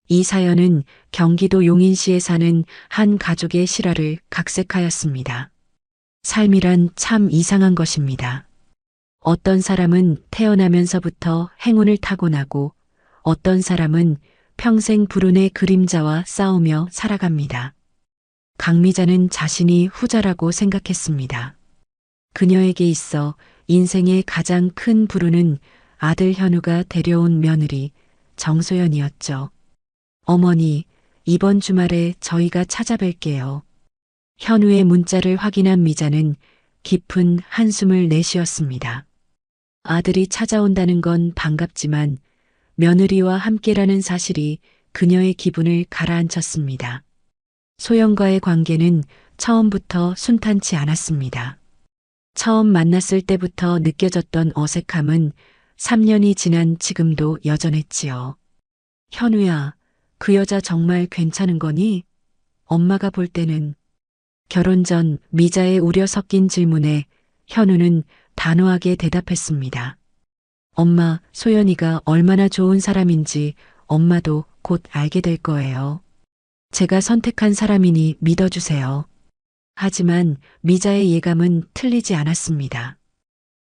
이 사연은 경기도 용인시에 사는 한 가족의 실화를 각색하였습니다. 삶이란 참 이상한 것입니다. 어떤 사람은 태어나면서부터 행운을 타고나고 어떤 사람은 평생 불운의 그림자와 싸우며 살아갑니다. 강미자는 자신이 후자라고 생각했습니다. 그녀에게 있어 인생의 가장 큰 불운은 아들 현우가 데려온 며느리 정소연이었죠. 어머니, 이번 주말에 저희가 찾아뵐게요. 현우의 문자를 확인한 미자는 깊은 한숨을 내쉬었습니다. 아들이 찾아온다는 건 반갑지만 며느리와 함께라는 사실이 그녀의 기분을 가라앉혔습니다. 소연과의 관계는 처음부터 순탄치 않았습니다. 처음 만났을 때부터 느껴졌던 어색함은 3년이 지난 지금도 여전했지요. 현우야, 그 여자 정말 괜찮은 거니? 엄마가 볼 때는. 결혼 전 미자의 우려 섞인 질문에 현우는 단호하게 대답했습니다. 엄마, 소연이가 얼마나 좋은 사람인지 엄마도 곧 알게 될 거예요. 제가 선택한 사람이니 믿어주세요. 하지만 미자의 예감은 틀리지 않았습니다.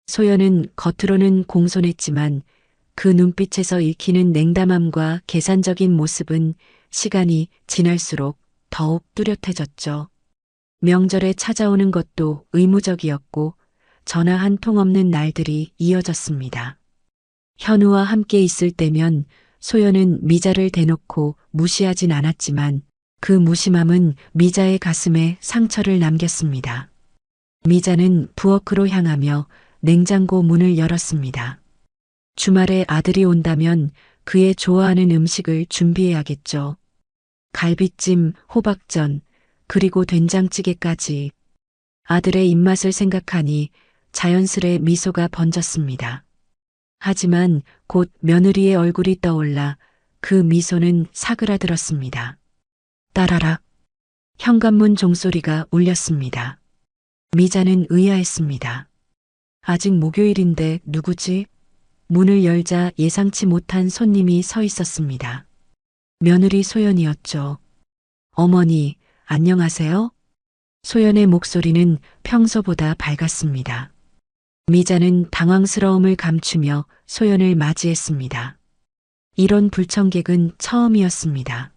소연은 겉으로는 공손했지만 그 눈빛에서 읽히는 냉담함과 계산적인 모습은 시간이 지날수록 더욱 뚜렷해졌죠. 명절에 찾아오는 것도 의무적이었고 전화 한 통 없는 날들이 이어졌습니다. 현우와 함께 있을 때면 소연은 미자를 대놓고 무시하진 않았지만 그 무심함은 미자의 가슴에 상처를 남겼습니다. 미자는 부엌으로 향하며 냉장고 문을 열었습니다. 주말에 아들이 온다면 그의 좋아하는 음식을 준비해야겠죠. 갈비찜, 호박전, 그리고 된장찌개까지. 아들의 입맛을 생각하니 자연스레 미소가 번졌습니다. 하지만 곧 며느리의 얼굴이 떠올라 그 미소는 사그라들었습니다. 따라락. 현관문 종소리가 울렸습니다. 미자는 의아했습니다. 아직 목요일인데 누구지? 문을 열자 예상치 못한 손님이 서 있었습니다. 며느리 소연이었죠. 어머니, 안녕하세요? 소연의 목소리는 평소보다 밝았습니다. 미자는 당황스러움을 감추며 소연을 맞이했습니다. 이런 불청객은 처음이었습니다.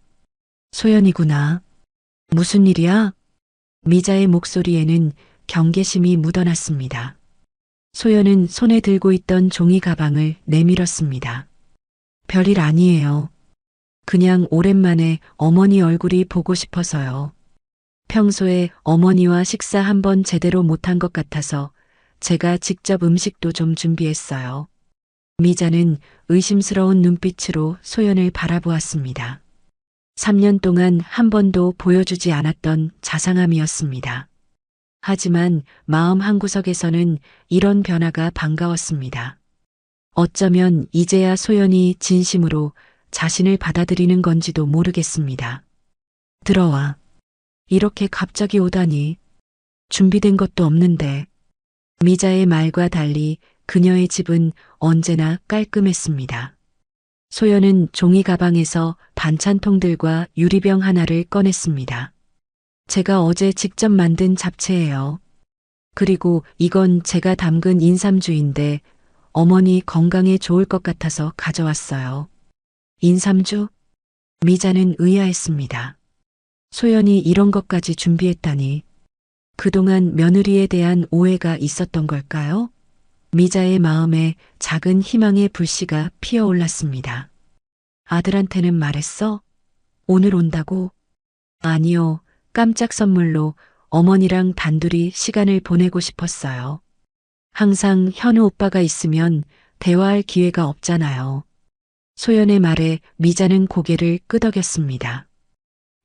소연이구나. 무슨 일이야? 미자의 목소리에는 경계심이 묻어났습니다. 소연은 손에 들고 있던 종이 가방을 내밀었습니다. 별일 아니에요. 그냥 오랜만에 어머니 얼굴이 보고 싶어서요. 평소에 어머니와 식사 한번 제대로 못한 것 같아서 제가 직접 음식도 좀 준비했어요. 미자는 의심스러운 눈빛으로 소연을 바라보았습니다. 3년 동안 한 번도 보여주지 않았던 자상함이었습니다. 하지만 마음 한구석에서는 이런 변화가 반가웠습니다. 어쩌면 이제야 소연이 진심으로 자신을 받아들이는 건지도 모르겠습니다. 들어와. 이렇게 갑자기 오다니. 준비된 것도 없는데. 미자의 말과 달리 그녀의 집은 언제나 깔끔했습니다. 소연은 종이 가방에서 반찬통들과 유리병 하나를 꺼냈습니다. 제가 어제 직접 만든 잡채예요. 그리고 이건 제가 담근 인삼주인데 어머니 건강에 좋을 것 같아서 가져왔어요. 인삼주? 미자는 의아했습니다. 소연이 이런 것까지 준비했다니. 그동안 며느리에 대한 오해가 있었던 걸까요? 미자의 마음에 작은 희망의 불씨가 피어올랐습니다. 아들한테는 말했어? 오늘 온다고? 아니요. 깜짝 선물로 어머니랑 단둘이 시간을 보내고 싶었어요. 항상 현우 오빠가 있으면 대화할 기회가 없잖아요. 소연의 말에 미자는 고개를 끄덕였습니다.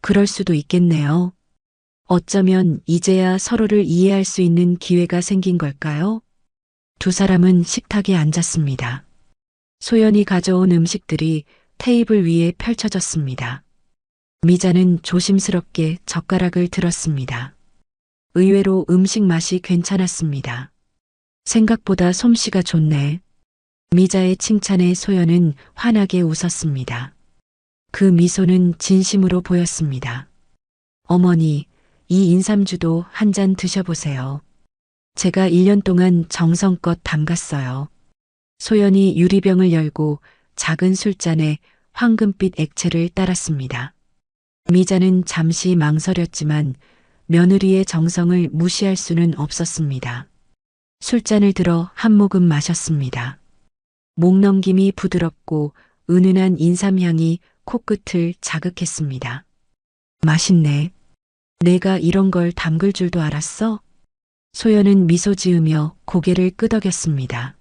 그럴 수도 있겠네요. 어쩌면 이제야 서로를 이해할 수 있는 기회가 생긴 걸까요? 두 사람은 식탁에 앉았습니다. 소연이 가져온 음식들이 테이블 위에 펼쳐졌습니다. 미자는 조심스럽게 젓가락을 들었습니다. 의외로 음식 맛이 괜찮았습니다. 생각보다 솜씨가 좋네. 미자의 칭찬에 소연은 환하게 웃었습니다. 그 미소는 진심으로 보였습니다. 어머니, 이 인삼주도 한 잔 드셔보세요. 제가 1년 동안 정성껏 담갔어요. 소연이 유리병을 열고 작은 술잔에 황금빛 액체를 따랐습니다. 미자는 잠시 망설였지만 며느리의 정성을 무시할 수는 없었습니다. 술잔을 들어 한 모금 마셨습니다. 목넘김이 부드럽고 은은한 인삼향이 코끝을 자극했습니다. 맛있네. 내가 이런 걸 담글 줄도 알았어? 소연은 미소 지으며 고개를 끄덕였습니다.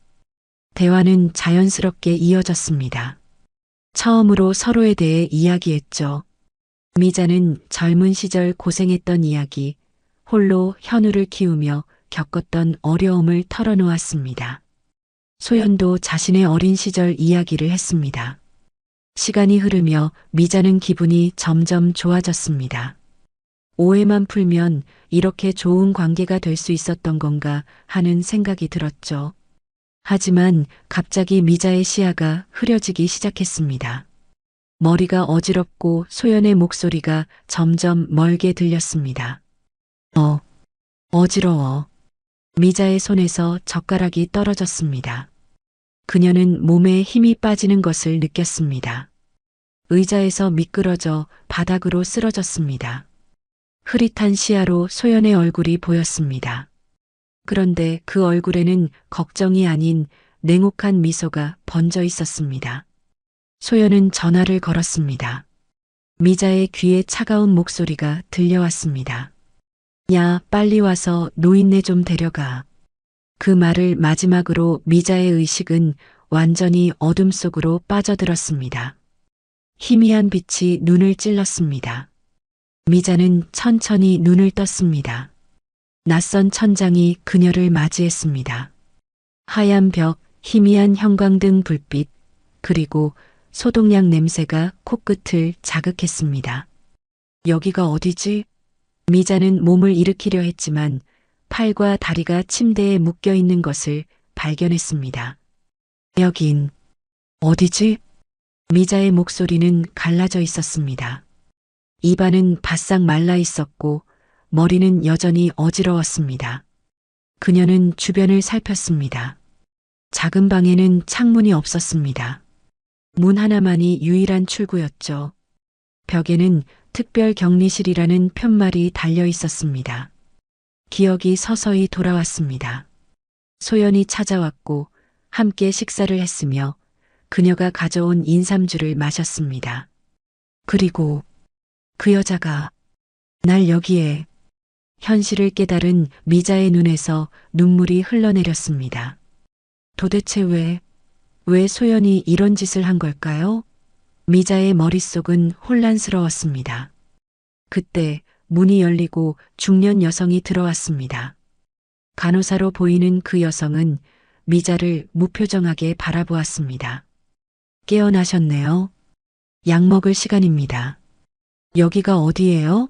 대화는 자연스럽게 이어졌습니다. 처음으로 서로에 대해 이야기했죠. 미자는 젊은 시절 고생했던 이야기, 홀로 현우를 키우며 겪었던 어려움을 털어놓았습니다. 소연도 자신의 어린 시절 이야기를 했습니다. 시간이 흐르며 미자는 기분이 점점 좋아졌습니다. 오해만 풀면 이렇게 좋은 관계가 될 수 있었던 건가 하는 생각이 들었죠. 하지만 갑자기 미자의 시야가 흐려지기 시작했습니다. 머리가 어지럽고 소연의 목소리가 점점 멀게 들렸습니다. 어지러워. 미자의 손에서 젓가락이 떨어졌습니다. 그녀는 몸에 힘이 빠지는 것을 느꼈습니다. 의자에서 미끄러져 바닥으로 쓰러졌습니다. 흐릿한 시야로 소연의 얼굴이 보였습니다. 그런데 그 얼굴에는 걱정이 아닌 냉혹한 미소가 번져 있었습니다. 소연은 전화를 걸었습니다. 미자의 귀에 차가운 목소리가 들려왔습니다. 야, 빨리 와서 노인네 좀 데려가. 그 말을 마지막으로 미자의 의식은 완전히 어둠 속으로 빠져들었습니다. 희미한 빛이 눈을 찔렀습니다. 미자는 천천히 눈을 떴습니다. 낯선 천장이 그녀를 맞이했습니다. 하얀 벽, 희미한 형광등 불빛, 그리고 소독약 냄새가 코끝을 자극했습니다. 여기가 어디지? 미자는 몸을 일으키려 했지만 팔과 다리가 침대에 묶여 있는 것을 발견했습니다. 여긴 어디지? 미자의 목소리는 갈라져 있었습니다. 입안은 바싹 말라 있었고 머리는 여전히 어지러웠습니다. 그녀는 주변을 살폈습니다. 작은 방에는 창문이 없었습니다. 문 하나만이 유일한 출구였죠. 벽에는 특별 격리실이라는 편말이 달려 있었습니다. 기억이 서서히 돌아왔습니다. 소연이 찾아왔고 함께 식사를 했으며 그녀가 가져온 인삼주를 마셨습니다. 그리고 그 여자가 날 여기에. 현실을 깨달은 미자의 눈에서 눈물이 흘러내렸습니다. 도대체 왜 소연이 이런 짓을 한 걸까요? 미자의 머릿속은 혼란스러웠습니다. 그때 문이 열리고 중년 여성이 들어왔습니다. 간호사로 보이는 그 여성은 미자를 무표정하게 바라보았습니다. 깨어나셨네요. 약 먹을 시간입니다. 여기가 어디예요?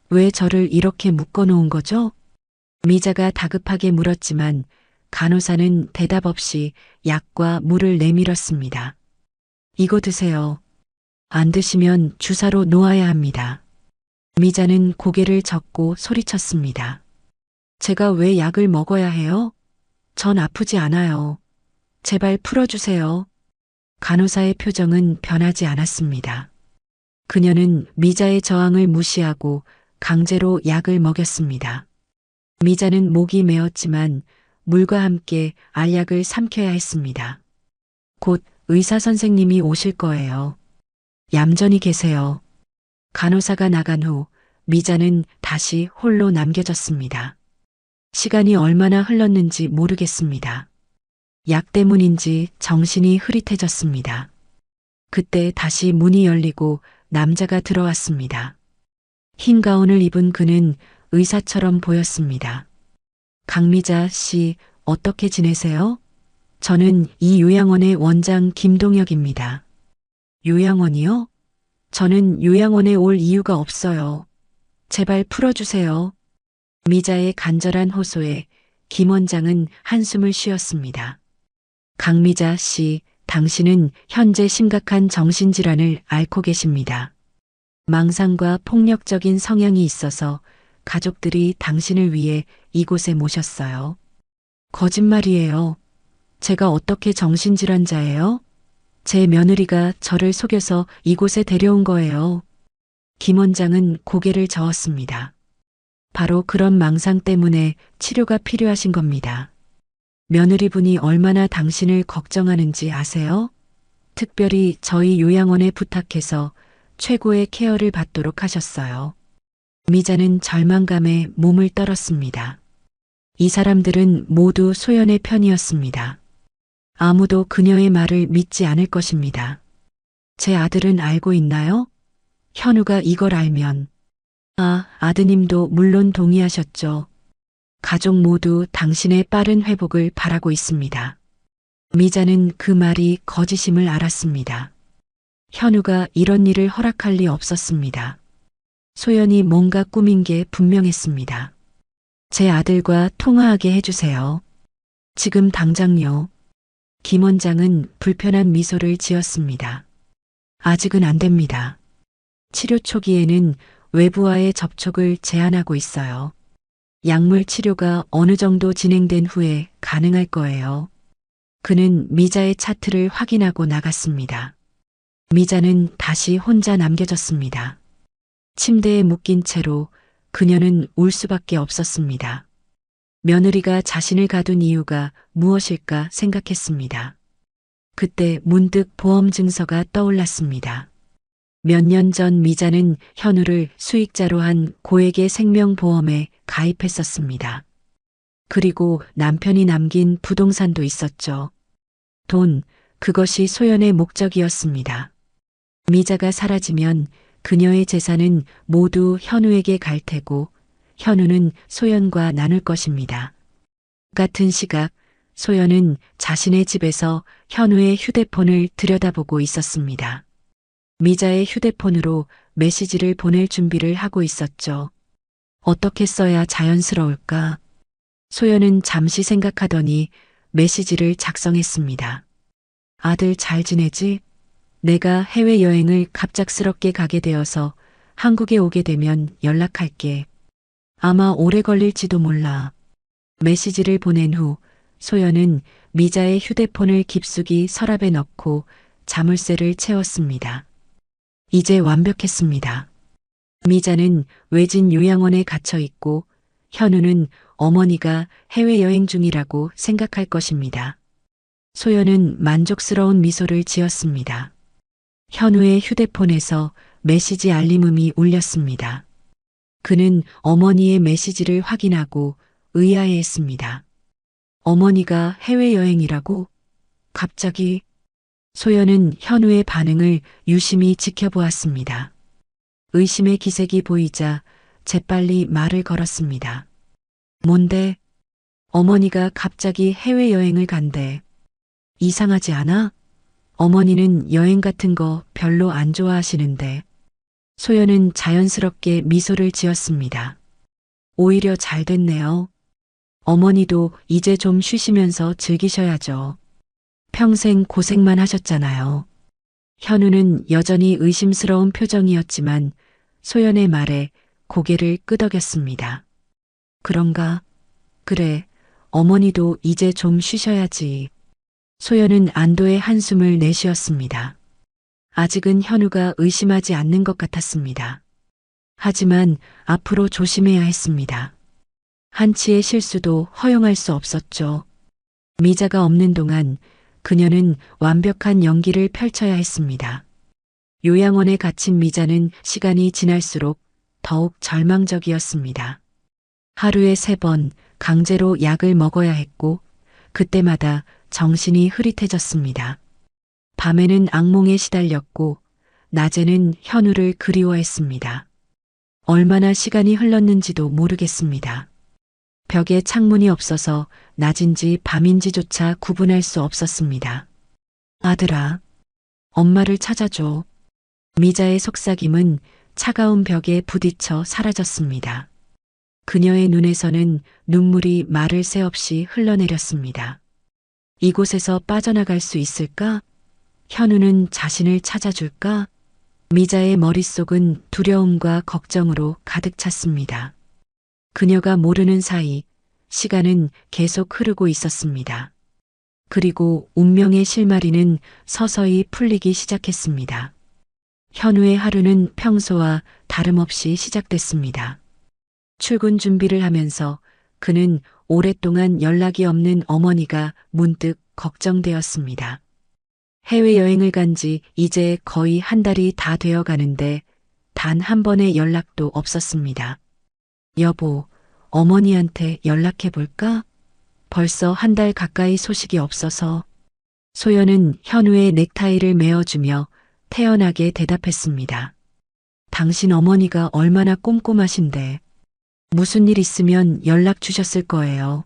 왜 저를 이렇게 묶어놓은 거죠? 미자가 다급하게 물었지만 간호사는 대답 없이 약과 물을 내밀었습니다. 이거 드세요. 안 드시면 주사로 놓아야 합니다. 미자는 고개를 젓고 소리쳤습니다. 제가 왜 약을 먹어야 해요? 전 아프지 않아요. 제발 풀어주세요. 간호사의 표정은 변하지 않았습니다. 그녀는 미자의 저항을 무시하고 강제로 약을 먹였습니다. 미자는 목이 메었지만 물과 함께 알약을 삼켜야 했습니다. 곧 의사 선생님이 오실 거예요. 얌전히 계세요. 간호사가 나간 후 미자는 다시 홀로 남겨졌습니다. 시간이 얼마나 흘렀는지 모르겠습니다. 약 때문인지 정신이 흐릿해졌습니다. 그때 다시 문이 열리고 남자가 들어왔습니다. 흰 가운을 입은 그는 의사처럼 보였습니다. 강미자 씨, 어떻게 지내세요? 저는 이 요양원의 원장 김동혁입니다. 요양원이요? 저는 요양원에 올 이유가 없어요. 제발 풀어주세요. 미자의 간절한 호소에 김 원장은 한숨을 쉬었습니다. 강미자 씨, 당신은 현재 심각한 정신질환을 앓고 계십니다. 망상과 폭력적인 성향이 있어서 가족들이 당신을 위해 이곳에 모셨어요. 거짓말이에요. 제가 어떻게 정신질환자예요? 제 며느리가 저를 속여서 이곳에 데려온 거예요. 김 원장은 고개를 저었습니다. 바로 그런 망상 때문에 치료가 필요하신 겁니다. 며느리분이 얼마나 당신을 걱정하는지 아세요? 특별히 저희 요양원에 부탁해서 최고의 케어를 받도록 하셨어요. 미자는 절망감에 몸을 떨었습니다. 이 사람들은 모두 소연의 편이었습니다. 아무도 그녀의 말을 믿지 않을 것입니다. 제 아들은 알고 있나요? 현우가 이걸 알면. 아드님도 물론 동의하셨죠. 가족 모두 당신의 빠른 회복을 바라고 있습니다. 미자는 그 말이 거짓임을 알았습니다. 현우가 이런 일을 허락할 리 없었습니다. 소연이 뭔가 꾸민 게 분명했습니다. 제 아들과 통화하게 해주세요. 지금 당장요. 김 원장은 불편한 미소를 지었습니다. 아직은 안 됩니다. 치료 초기에는 외부와의 접촉을 제한하고 있어요. 약물 치료가 어느 정도 진행된 후에 가능할 거예요. 그는 미자의 차트를 확인하고 나갔습니다. 미자는 다시 혼자 남겨졌습니다. 침대에 묶인 채로 그녀는 울 수밖에 없었습니다. 며느리가 자신을 가둔 이유가 무엇일까 생각했습니다. 그때 문득 보험 증서가 떠올랐습니다. 몇 년 전 미자는 현우를 수익자로 한 고액의 생명보험에 가입했었습니다. 그리고 남편이 남긴 부동산도 있었죠. 그것이 소연의 목적이었습니다. 미자가 사라지면 그녀의 재산은 모두 현우에게 갈 테고 현우는 소연과 나눌 것입니다. 같은 시각 소연은 자신의 집에서 현우의 휴대폰을 들여다보고 있었습니다. 미자의 휴대폰으로 메시지를 보낼 준비를 하고 있었죠. 어떻게 써야 자연스러울까? 소연은 잠시 생각하더니 메시지를 작성했습니다. 아들 잘 지내지? 내가 해외여행을 갑작스럽게 가게 되어서 한국에 오게 되면 연락할게. 아마 오래 걸릴지도 몰라. 메시지를 보낸 후 소연은 미자의 휴대폰을 깊숙이 서랍에 넣고 자물쇠를 채웠습니다. 이제 완벽했습니다. 미자는 외진 요양원에 갇혀 있고 현우는 어머니가 해외여행 중이라고 생각할 것입니다. 소연은 만족스러운 미소를 지었습니다. 현우의 휴대폰에서 메시지 알림음이 울렸습니다. 그는 어머니의 메시지를 확인하고 의아해했습니다. 어머니가 해외여행이라고? 갑자기? 소연은 현우의 반응을 유심히 지켜보았습니다. 의심의 기색이 보이자 재빨리 말을 걸었습니다. 뭔데? 어머니가 갑자기 해외여행을 간대. 이상하지 않아? 어머니는 여행 같은 거 별로 안 좋아하시는데. 소연은 자연스럽게 미소를 지었습니다. 오히려 잘 됐네요. 어머니도 이제 좀 쉬시면서 즐기셔야죠. 평생 고생만 하셨잖아요. 현우는 여전히 의심스러운 표정이었지만 소연의 말에 고개를 끄덕였습니다. 그런가? 그래, 어머니도 이제 좀 쉬셔야지. 소연은 안도의 한숨을 내쉬었습니다. 아직은 현우가 의심하지 않는 것 같았습니다. 하지만 앞으로 조심해야 했습니다. 한치의 실수도 허용할 수 없었죠. 미자가 없는 동안 그녀는 완벽한 연기를 펼쳐야 했습니다. 요양원에 갇힌 미자는 시간이 지날수록 더욱 절망적이었습니다. 하루에 3번 강제로 약을 먹어야 했고 그때마다 정신이 흐릿해졌습니다. 밤에는 악몽에 시달렸고 낮에는 현우를 그리워했습니다. 얼마나 시간이 흘렀는지도 모르겠습니다. 벽에 창문이 없어서 낮인지 밤인지조차 구분할 수 없었습니다. 아들아, 엄마를 찾아줘. 미자의 속삭임은 차가운 벽에 부딪혀 사라졌습니다. 그녀의 눈에서는 눈물이 말을 새 없이 흘러내렸습니다. 이곳에서 빠져나갈 수 있을까? 현우는 자신을 찾아줄까? 미자의 머릿속은 두려움과 걱정으로 가득 찼습니다. 그녀가 모르는 사이 시간은 계속 흐르고 있었습니다. 그리고 운명의 실마리는 서서히 풀리기 시작했습니다. 현우의 하루는 평소와 다름없이 시작됐습니다. 출근 준비를 하면서 그는 오랫동안 연락이 없는 어머니가 문득 걱정되었습니다. 해외여행을 간 지 이제 거의 한 달이 다 되어 가는데 단 한 번의 연락도 없었습니다. 여보, 어머니한테 연락해 볼까? 벌써 한 달 가까이 소식이 없어서. 소연은 현우의 넥타이를 메어주며 태연하게 대답했습니다. 당신 어머니가 얼마나 꼼꼼하신데. 무슨 일 있으면 연락 주셨을 거예요.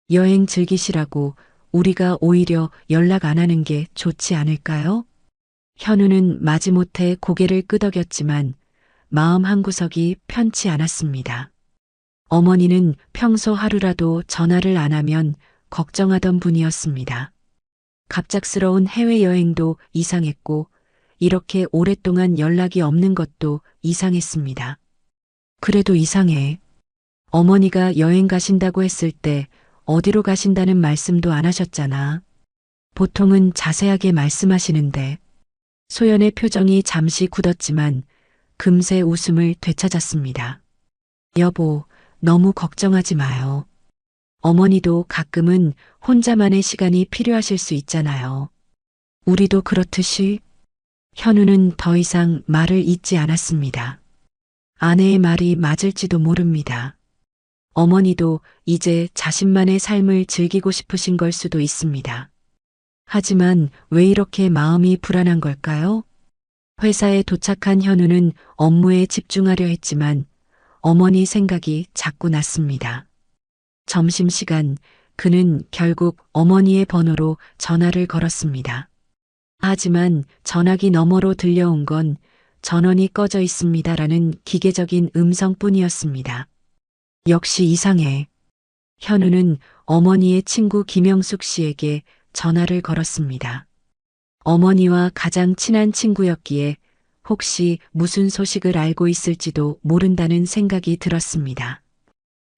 여행 즐기시라고 우리가 오히려 연락 안 하는 게 좋지 않을까요? 현우는 마지못해 고개를 끄덕였지만 마음 한구석이 편치 않았습니다. 어머니는 평소 하루라도 전화를 안 하면 걱정하던 분이었습니다. 갑작스러운 해외여행도 이상했고 이렇게 오랫동안 연락이 없는 것도 이상했습니다. 그래도 이상해. 어머니가 여행 가신다고 했을 때 어디로 가신다는 말씀도 안 하셨잖아. 보통은 자세하게 말씀하시는데. 소연의 표정이 잠시 굳었지만 금세 웃음을 되찾았습니다. 여보, 너무 걱정하지 마요. 어머니도 가끔은 혼자만의 시간이 필요하실 수 있잖아요. 우리도 그렇듯이. 현우는 더 이상 말을 잇지 않았습니다. 아내의 말이 맞을지도 모릅니다. 어머니도 이제 자신만의 삶을 즐기고 싶으신 걸 수도 있습니다. 하지만 왜 이렇게 마음이 불안한 걸까요? 회사에 도착한 현우는 업무에 집중하려 했지만 어머니 생각이 자꾸 났습니다. 점심시간 그는 결국 어머니의 번호로 전화를 걸었습니다. 하지만 전화기 너머로 들려온 건 전원이 꺼져 있습니다라는 기계적인 음성뿐이었습니다. 역시 이상해. 현우는 어머니의 친구 김영숙 씨에게 전화를 걸었습니다. 어머니와 가장 친한 친구였기에 혹시 무슨 소식을 알고 있을지도 모른다는 생각이 들었습니다.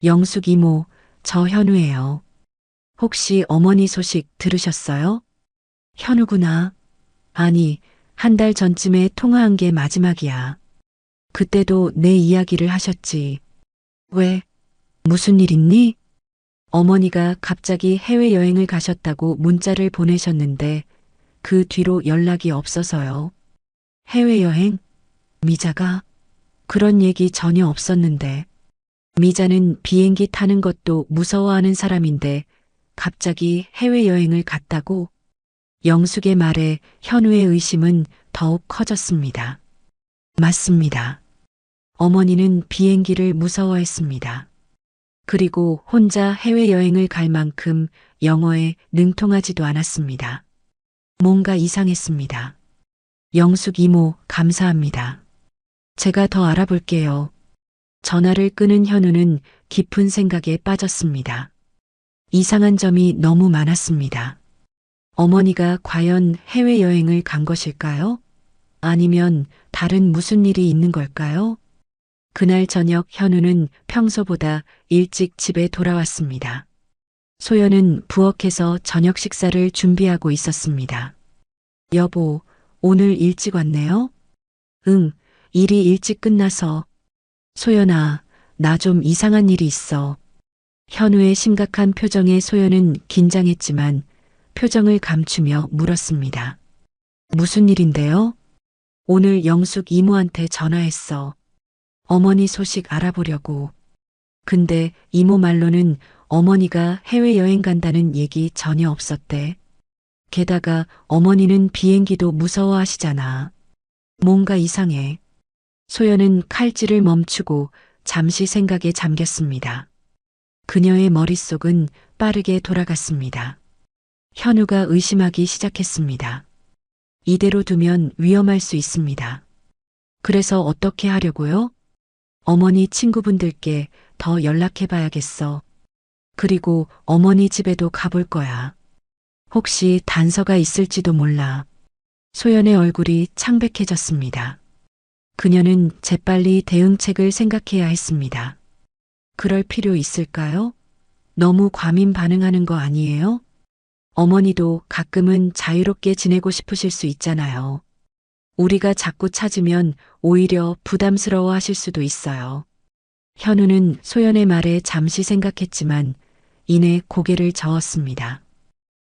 영숙 이모, 저 현우예요. 혹시 어머니 소식 들으셨어요? 현우구나. 아니, 한 달 전쯤에 통화한 게 마지막이야. 그때도 내 이야기를 하셨지. 왜? 무슨 일 있니? 어머니가 갑자기 해외여행을 가셨다고 문자를 보내셨는데 그 뒤로 연락이 없어서요. 해외여행? 미자가? 그런 얘기 전혀 없었는데. 미자는 비행기 타는 것도 무서워하는 사람인데 갑자기 해외여행을 갔다고? 영숙의 말에 현우의 의심은 더욱 커졌습니다. 맞습니다. 어머니는 비행기를 무서워했습니다. 그리고 혼자 해외여행을 갈 만큼 영어에 능통하지도 않았습니다. 뭔가 이상했습니다. 영숙 이모, 감사합니다. 제가 더 알아볼게요. 전화를 끊은 현우는 깊은 생각에 빠졌습니다. 이상한 점이 너무 많았습니다. 어머니가 과연 해외여행을 간 것일까요? 아니면 다른 무슨 일이 있는 걸까요? 그날 저녁 현우는 평소보다 일찍 집에 돌아왔습니다. 소연은 부엌에서 저녁 식사를 준비하고 있었습니다. 여보, 오늘 일찍 왔네요? 응, 일이 일찍 끝나서. 소연아, 나 좀 이상한 일이 있어. 현우의 심각한 표정에 소연은 긴장했지만 표정을 감추며 물었습니다. 무슨 일인데요? 오늘 영숙 이모한테 전화했어. 어머니 소식 알아보려고. 근데 이모 말로는 어머니가 해외여행 간다는 얘기 전혀 없었대. 게다가 어머니는 비행기도 무서워하시잖아. 뭔가 이상해. 소연은 칼질을 멈추고 잠시 생각에 잠겼습니다. 그녀의 머릿속은 빠르게 돌아갔습니다. 현우가 의심하기 시작했습니다. 이대로 두면 위험할 수 있습니다. 그래서 어떻게 하려고요? 어머니 친구분들께 더 연락해봐야겠어. 그리고 어머니 집에도 가볼 거야. 혹시 단서가 있을지도 몰라. 소연의 얼굴이 창백해졌습니다. 그녀는 재빨리 대응책을 생각해야 했습니다. 그럴 필요 있을까요? 너무 과민 반응하는 거 아니에요? 어머니도 가끔은 자유롭게 지내고 싶으실 수 있잖아요. 우리가 자꾸 찾으면 오히려 부담스러워 하실 수도 있어요. 현우는 소연의 말에 잠시 생각했지만 이내 고개를 저었습니다.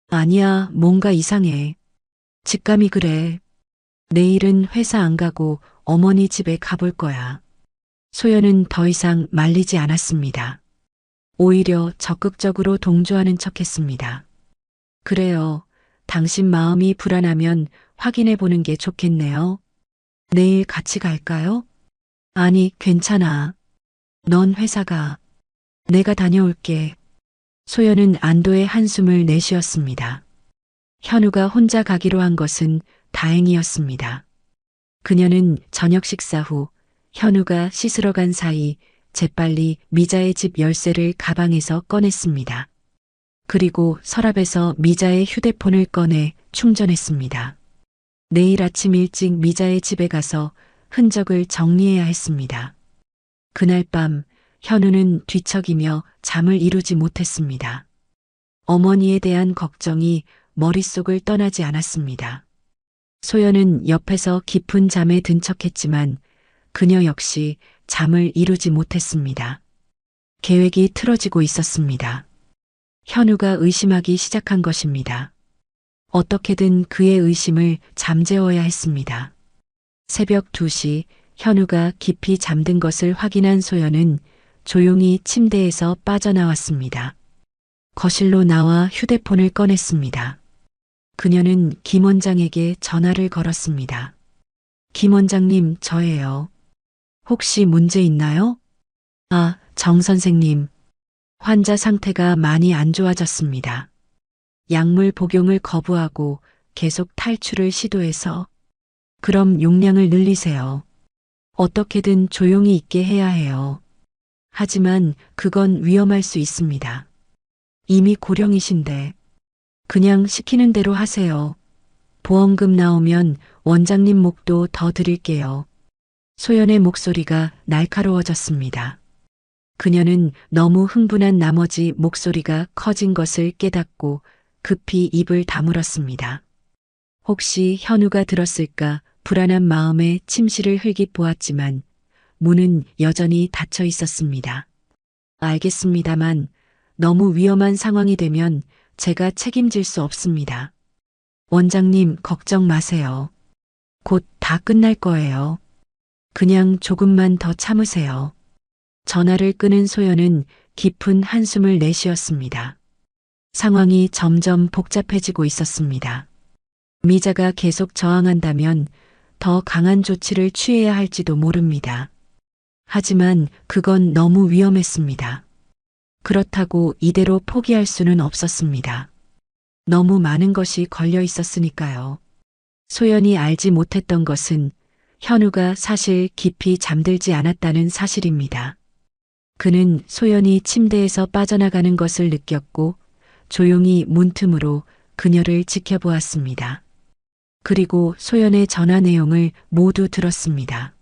아니야, 뭔가 이상해. 직감이 그래. 내일은 회사 안 가고 어머니 집에 가볼 거야. 소연은 더 이상 말리지 않았습니다. 오히려 적극적으로 동조하는 척 했습니다. 그래요. 당신 마음이 불안하면 확인해 보는 게 좋겠네요. 내일 같이 갈까요? 아니, 괜찮아. 넌 회사 가. 내가 다녀올게. 소연은 안도의 한숨을 내쉬었습니다. 현우가 혼자 가기로 한 것은 다행이었습니다. 그녀는 저녁 식사 후 현우가 씻으러 간 사이 재빨리 미자의 집 열쇠를 가방에서 꺼냈습니다. 그리고 서랍에서 미자의 휴대폰을 꺼내 충전했습니다. 내일 아침 일찍 미자의 집에 가서 흔적을 정리해야 했습니다. 그날 밤 현우는 뒤척이며 잠을 이루지 못했습니다. 어머니에 대한 걱정이 머릿속을 떠나지 않았습니다. 소연은 옆에서 깊은 잠에 든 척했지만 그녀 역시 잠을 이루지 못했습니다. 계획이 틀어지고 있었습니다. 현우가 의심하기 시작한 것입니다. 어떻게든 그의 의심을 잠재워야 했습니다. 새벽 2시 현우가 깊이 잠든 것을 확인한 소연은 조용히 침대에서 빠져나왔습니다. 거실로 나와 휴대폰을 꺼냈습니다. 그녀는 김 원장에게 전화를 걸었습니다. 김 원장님, 저예요. 혹시 문제 있나요? 아, 정 선생님. 환자 상태가 많이 안 좋아졌습니다. 약물 복용을 거부하고 계속 탈출을 시도해서. 그럼 용량을 늘리세요. 어떻게든 조용히 있게 해야 해요. 하지만 그건 위험할 수 있습니다. 이미 고령이신데 그냥 시키는 대로 하세요. 보험금 나오면 원장님 목도 더 드릴게요. 소연의 목소리가 날카로워졌습니다. 그녀는 너무 흥분한 나머지 목소리가 커진 것을 깨닫고 급히 입을 다물었습니다. 혹시 현우가 들었을까 불안한 마음에 침실을 흘깃 보았지만 문은 여전히 닫혀 있었습니다. 알겠습니다만 너무 위험한 상황이 되면 제가 책임질 수 없습니다. 원장님, 걱정 마세요. 곧 다 끝날 거예요. 그냥 조금만 더 참으세요. 전화를 끊은 소연은 깊은 한숨을 내쉬었습니다. 상황이 점점 복잡해지고 있었습니다. 미자가 계속 저항한다면 더 강한 조치를 취해야 할지도 모릅니다. 하지만 그건 너무 위험했습니다. 그렇다고 이대로 포기할 수는 없었습니다. 너무 많은 것이 걸려 있었으니까요. 소연이 알지 못했던 것은 현우가 사실 깊이 잠들지 않았다는 사실입니다. 그는 소연이 침대에서 빠져나가는 것을 느꼈고 조용히 문틈으로 그녀를 지켜보았습니다. 그리고 소연의 전화 내용을 모두 들었습니다.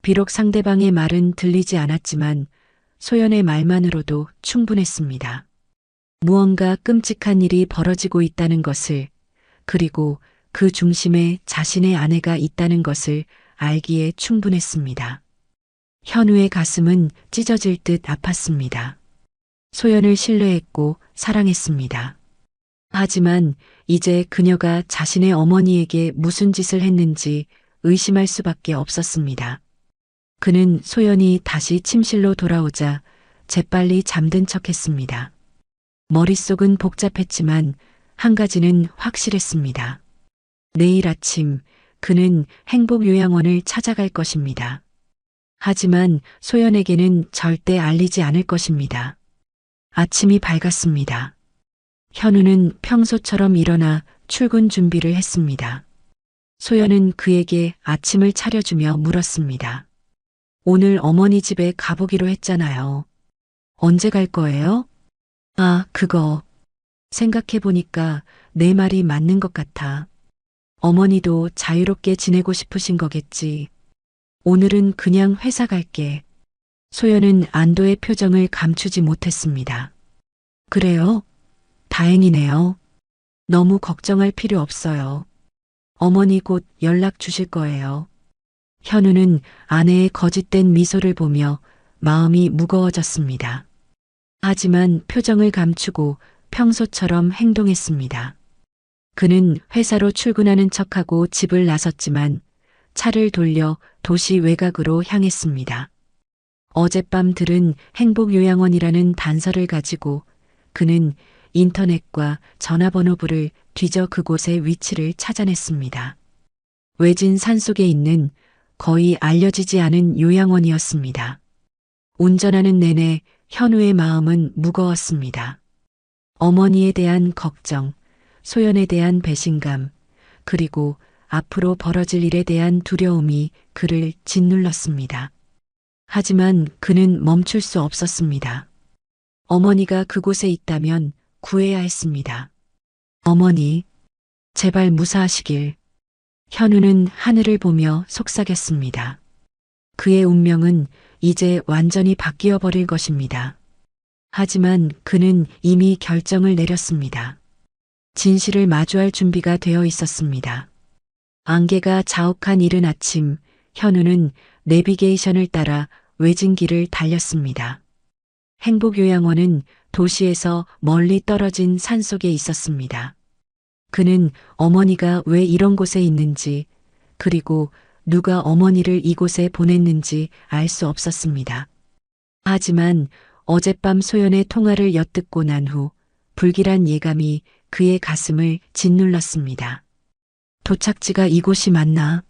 비록 상대방의 말은 들리지 않았지만 소연의 말만으로도 충분했습니다. 무언가 끔찍한 일이 벌어지고 있다는 것을, 그리고 그 중심에 자신의 아내가 있다는 것을 알기에 충분했습니다. 현우의 가슴은 찢어질 듯 아팠습니다. 소연을 신뢰했고 사랑했습니다. 하지만 이제 그녀가 자신의 어머니에게 무슨 짓을 했는지 의심할 수밖에 없었습니다. 그는 소연이 다시 침실로 돌아오자 재빨리 잠든 척했습니다. 머릿속은 복잡했지만 한 가지는 확실했습니다. 내일 아침 그는 행복요양원을 찾아갈 것입니다. 하지만 소연에게는 절대 알리지 않을 것입니다. 아침이 밝았습니다. 현우는 평소처럼 일어나 출근 준비를 했습니다. 소연은 그에게 아침을 차려주며 물었습니다. 오늘 어머니 집에 가보기로 했잖아요. 언제 갈 거예요? 아, 그거. 생각해보니까 내 말이 맞는 것 같아. 어머니도 자유롭게 지내고 싶으신 거겠지. 오늘은 그냥 회사 갈게. 소연은 안도의 표정을 감추지 못했습니다. 그래요? 다행이네요. 너무 걱정할 필요 없어요. 어머니 곧 연락 주실 거예요. 현우는 아내의 거짓된 미소를 보며 마음이 무거워졌습니다. 하지만 표정을 감추고 평소처럼 행동했습니다. 그는 회사로 출근하는 척하고 집을 나섰지만 차를 돌려 도시 외곽으로 향했습니다. 어젯밤 들은 행복요양원이라는 단서를 가지고 그는 인터넷과 전화번호부를 뒤져 그곳의 위치를 찾아냈습니다. 외진 산속에 있는 거의 알려지지 않은 요양원이었습니다. 운전하는 내내 현우의 마음은 무거웠습니다. 어머니에 대한 걱정, 소연에 대한 배신감, 그리고 앞으로 벌어질 일에 대한 두려움이 그를 짓눌렀습니다. 하지만 그는 멈출 수 없었습니다. 어머니가 그곳에 있다면 구해야 했습니다. 어머니, 제발 무사하시길. 현우는 하늘을 보며 속삭였습니다. 그의 운명은 이제 완전히 바뀌어 버릴 것입니다. 하지만 그는 이미 결정을 내렸습니다. 진실을 마주할 준비가 되어 있었습니다. 안개가 자욱한 이른 아침, 현우는 내비게이션을 따라 외진 길을 달렸습니다. 행복요양원은 도시에서 멀리 떨어진 산속에 있었습니다. 그는 어머니가 왜 이런 곳에 있는지, 그리고 누가 어머니를 이곳에 보냈는지 알 수 없었습니다. 하지만 어젯밤 소연의 통화를 엿듣고 난 후 불길한 예감이 그의 가슴을 짓눌렀습니다. 도착지가 이곳이 맞나?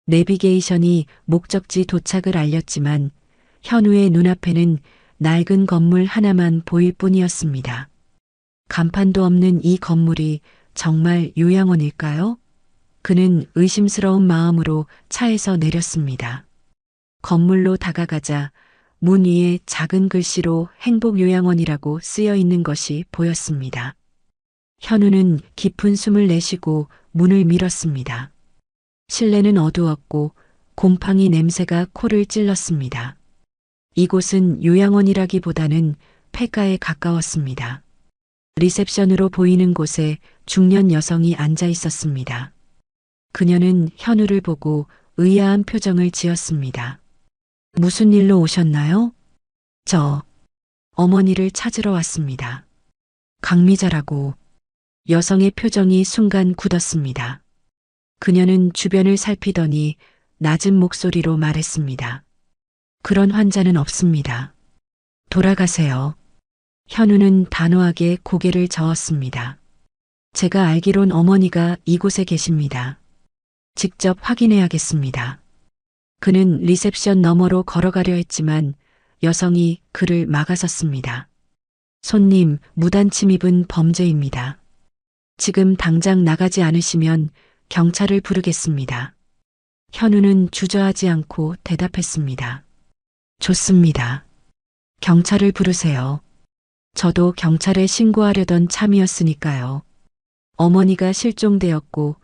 내비게이션이 목적지 도착을 알렸지만 현우의 눈앞에는 낡은 건물 하나만 보일 뿐이었습니다. 간판도 없는 이 건물이 정말 요양원일까요? 그는 의심스러운 마음으로 차에서 내렸습니다. 건물로 다가가자 문 위에 작은 글씨로 행복요양원이라고 쓰여 있는 것이 보였습니다. 현우는 깊은 숨을 내쉬고 문을 밀었습니다. 실내는 어두웠고 곰팡이 냄새가 코를 찔렀습니다. 이곳은 요양원이라기보다는 폐가에 가까웠습니다. 리셉션으로 보이는 곳에 중년 여성이 앉아 있었습니다. 그녀는 현우를 보고 의아한 표정을 지었습니다. 무슨 일로 오셨나요? 저 어머니를 찾으러 왔습니다. 강미자라고. 여성의 표정이 순간 굳었습니다. 그녀는 주변을 살피더니 낮은 목소리로 말했습니다. 그런 환자는 없습니다. 돌아가세요. 현우는 단호하게 고개를 저었습니다. 제가 알기론 어머니가 이곳에 계십니다. 직접 확인해야겠습니다. 그는 리셉션 너머로 걸어가려 했지만 여성이 그를 막아섰습니다. 손님, 무단 침입은 범죄입니다. 지금 당장 나가지 않으시면 경찰을 부르겠습니다. 현우는 주저하지 않고 대답했습니다. 좋습니다. 경찰을 부르세요. 저도 경찰에 신고하려던 참이었으니까요. 어머니가 실종되었고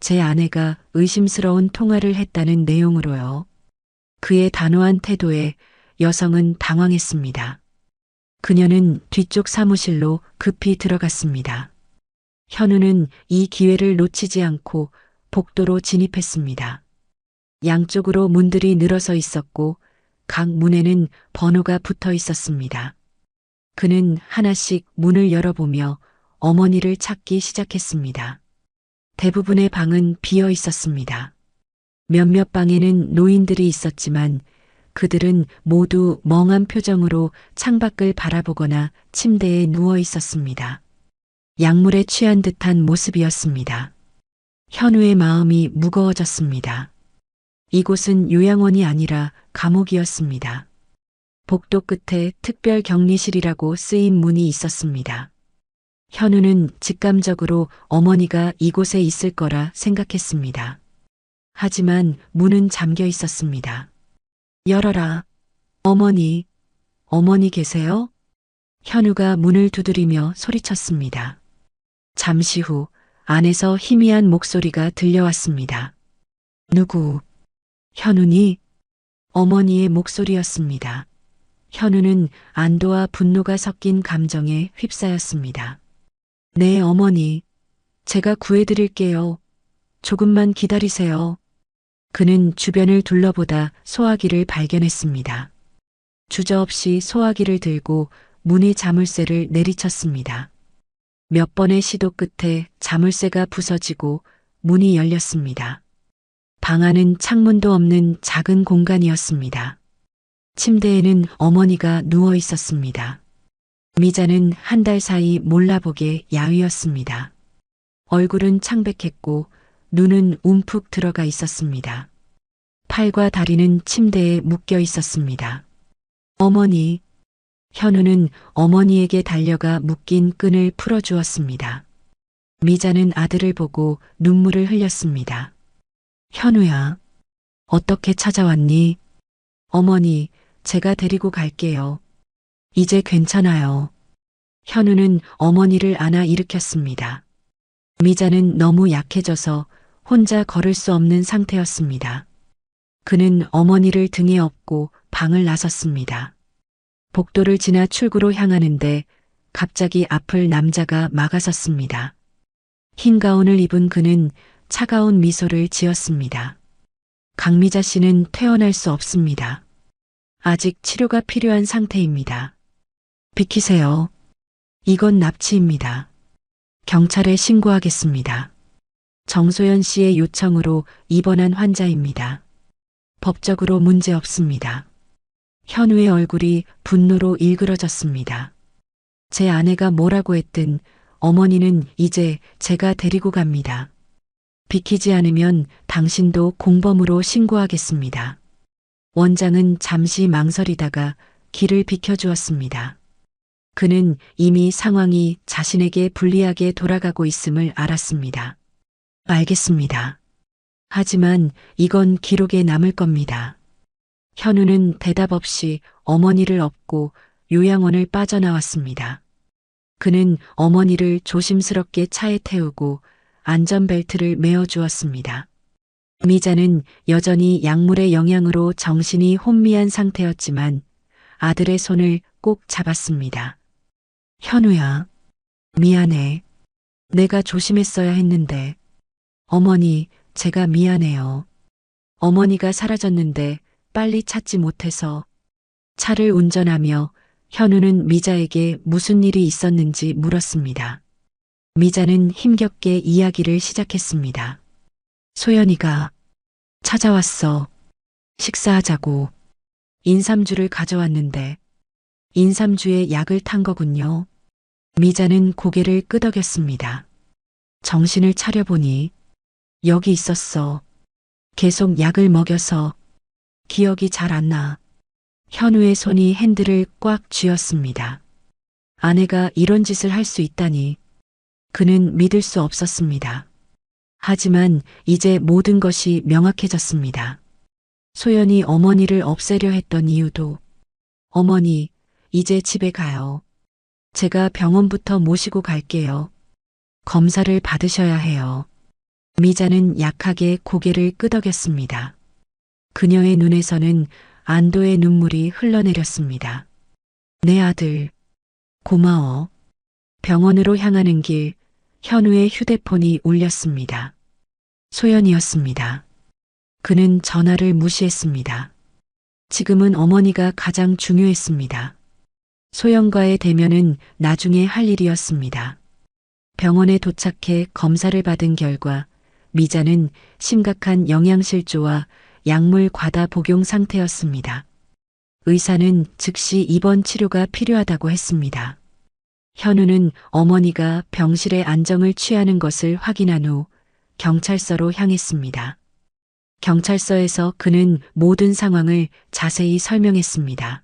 제 아내가 의심스러운 통화를 했다는 내용으로요. 그의 단호한 태도에 여성은 당황했습니다. 그녀는 뒤쪽 사무실로 급히 들어갔습니다. 현우는 이 기회를 놓치지 않고 복도로 진입했습니다. 양쪽으로 문들이 늘어서 있었고 각 문에는 번호가 붙어 있었습니다. 그는 하나씩 문을 열어보며 어머니를 찾기 시작했습니다. 대부분의 방은 비어 있었습니다. 몇몇 방에는 노인들이 있었지만 그들은 모두 멍한 표정으로 창밖을 바라보거나 침대에 누워 있었습니다. 약물에 취한 듯한 모습이었습니다. 현우의 마음이 무거워졌습니다. 이곳은 요양원이 아니라 감옥이었습니다. 복도 끝에 특별 격리실이라고 쓰인 문이 있었습니다. 현우는 직감적으로 어머니가 이곳에 있을 거라 생각했습니다. 하지만 문은 잠겨 있었습니다. 열어라. 어머니, 어머니 계세요? 현우가 문을 두드리며 소리쳤습니다. 잠시 후 안에서 희미한 목소리가 들려왔습니다. 누구? 현우니? 어머니의 목소리였습니다. 현우는 안도와 분노가 섞인 감정에 휩싸였습니다. 네, 어머니. 제가 구해드릴게요. 조금만 기다리세요. 그는 주변을 둘러보다 소화기를 발견했습니다. 주저없이 소화기를 들고 문의 자물쇠를 내리쳤습니다. 몇 번의 시도 끝에 자물쇠가 부서지고 문이 열렸습니다. 방 안은 창문도 없는 작은 공간이었습니다. 침대에는 어머니가 누워 있었습니다. 미자는 한 달 사이 몰라보게 야위었습니다. 얼굴은 창백했고 눈은 움푹 들어가 있었습니다. 팔과 다리는 침대에 묶여 있었습니다. 어머니. 현우는 어머니에게 달려가 묶인 끈을 풀어주었습니다. 미자는 아들을 보고 눈물을 흘렸습니다. 현우야, 어떻게 찾아왔니? 어머니, 제가 데리고 갈게요. 이제 괜찮아요. 현우는 어머니를 안아 일으켰습니다. 미자는 너무 약해져서 혼자 걸을 수 없는 상태였습니다. 그는 어머니를 등에 업고 방을 나섰습니다. 복도를 지나 출구로 향하는데 갑자기 앞을 남자가 막아섰습니다. 흰 가운을 입은 그는 차가운 미소를 지었습니다. 강미자 씨는 퇴원할 수 없습니다. 아직 치료가 필요한 상태입니다. 비키세요. 이건 납치입니다. 경찰에 신고하겠습니다. 정소연 씨의 요청으로 입원한 환자입니다. 법적으로 문제 없습니다. 현우의 얼굴이 분노로 일그러졌습니다. 제 아내가 뭐라고 했든 어머니는 이제 제가 데리고 갑니다. 비키지 않으면 당신도 공범으로 신고하겠습니다. 원장은 잠시 망설이다가 길을 비켜주었습니다. 그는 이미 상황이 자신에게 불리하게 돌아가고 있음을 알았습니다. 알겠습니다. 하지만 이건 기록에 남을 겁니다. 현우는 대답 없이 어머니를 업고 요양원을 빠져나왔습니다. 그는 어머니를 조심스럽게 차에 태우고 안전벨트를 메어주었습니다. 미자는 여전히 약물의 영향으로 정신이 혼미한 상태였지만 아들의 손을 꼭 잡았습니다. 현우야, 미안해. 내가 조심했어야 했는데. 어머니, 제가 미안해요. 어머니가 사라졌는데 빨리 찾지 못해서. 차를 운전하며 현우는 미자에게 무슨 일이 있었는지 물었습니다. 미자는 힘겹게 이야기를 시작했습니다. 소연이가 찾아왔어. 식사하자고. 인삼주를 가져왔는데 인삼주에 약을 탄 거군요. 미자는 고개를 끄덕였습니다. 정신을 차려보니 여기 있었어. 계속 약을 먹여서 기억이 잘 안 나. 현우의 손이 핸들을 꽉 쥐었습니다. 아내가 이런 짓을 할 수 있다니. 그는 믿을 수 없었습니다. 하지만 이제 모든 것이 명확해졌습니다. 소연이 어머니를 없애려 했던 이유도. 어머니, 이제 집에 가요. 제가 병원부터 모시고 갈게요. 검사를 받으셔야 해요. 미자는 약하게 고개를 끄덕였습니다. 그녀의 눈에서는 안도의 눈물이 흘러내렸습니다. 내 아들, 고마워. 병원으로 향하는 길, 현우의 휴대폰이 울렸습니다. 소연이었습니다. 그는 전화를 무시했습니다. 지금은 어머니가 가장 중요했습니다. 소연과의 대면은 나중에 할 일이었습니다. 병원에 도착해 검사를 받은 결과 미자는 심각한 영양실조와 약물 과다 복용 상태였습니다. 의사는 즉시 입원 치료가 필요하다고 했습니다. 현우는 어머니가 병실에 안정을 취하는 것을 확인한 후 경찰서로 향했습니다. 경찰서에서 그는 모든 상황을 자세히 설명했습니다.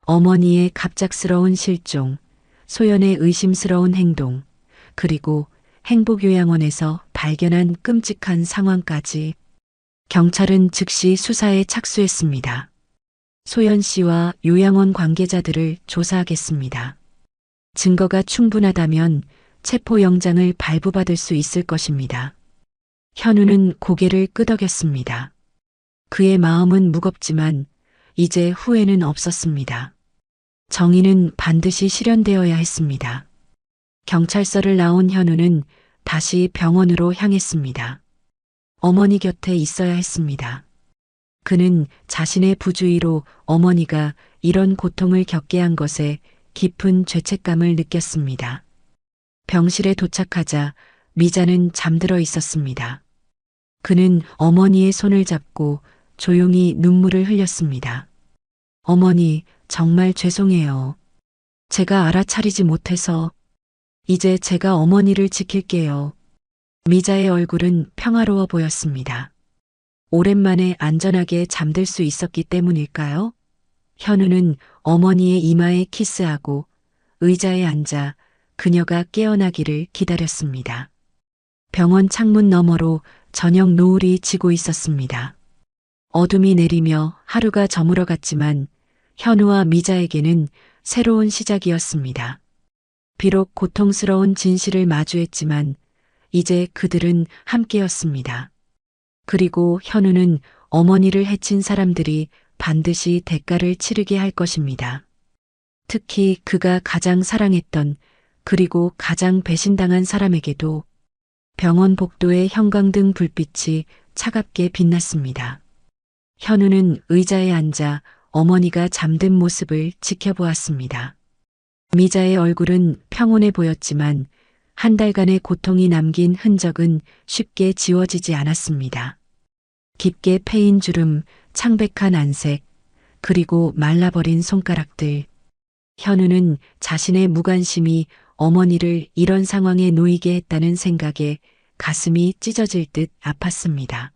어머니의 갑작스러운 실종, 소연의 의심스러운 행동, 그리고 행복요양원에서 발견한 끔찍한 상황까지. 경찰은 즉시 수사에 착수했습니다. 소연 씨와 요양원 관계자들을 조사하겠습니다. 증거가 충분하다면 체포영장을 발부받을 수 있을 것입니다. 현우는 고개를 끄덕였습니다. 그의 마음은 무겁지만 이제 후회는 없었습니다. 정의는 반드시 실현되어야 했습니다. 경찰서를 나온 현우는 다시 병원으로 향했습니다. 어머니 곁에 있어야 했습니다. 그는 자신의 부주의로 어머니가 이런 고통을 겪게 한 것에 깊은 죄책감을 느꼈습니다. 병실에 도착하자 미자는 잠들어 있었습니다. 그는 어머니의 손을 잡고 조용히 눈물을 흘렸습니다. 어머니, 정말 죄송해요. 제가 알아차리지 못해서. 이제 제가 어머니를 지킬게요. 미자의 얼굴은 평화로워 보였습니다. 오랜만에 안전하게 잠들 수 있었기 때문일까요? 현우는 어머니의 이마에 키스하고 의자에 앉아 그녀가 깨어나기를 기다렸습니다. 병원 창문 너머로 저녁 노을이 지고 있었습니다. 어둠이 내리며 하루가 저물어갔지만 현우와 미자에게는 새로운 시작이었습니다. 비록 고통스러운 진실을 마주했지만 이제 그들은 함께였습니다. 그리고 현우는 어머니를 해친 사람들이 반드시 대가를 치르게 할 것입니다. 특히 그가 가장 사랑했던 그리고 가장 배신당한 사람에게도. 병원 복도의 형광등 불빛이 차갑게 빛났습니다. 현우는 의자에 앉아 어머니가 잠든 모습을 지켜보았습니다. 미자의 얼굴은 평온해 보였지만 한 달간의 고통이 남긴 흔적은 쉽게 지워지지 않았습니다. 깊게 패인 주름, 창백한 안색, 그리고 말라버린 손가락들. 현우는 자신의 무관심이 어머니를 이런 상황에 놓이게 했다는 생각에 가슴이 찢어질 듯 아팠습니다.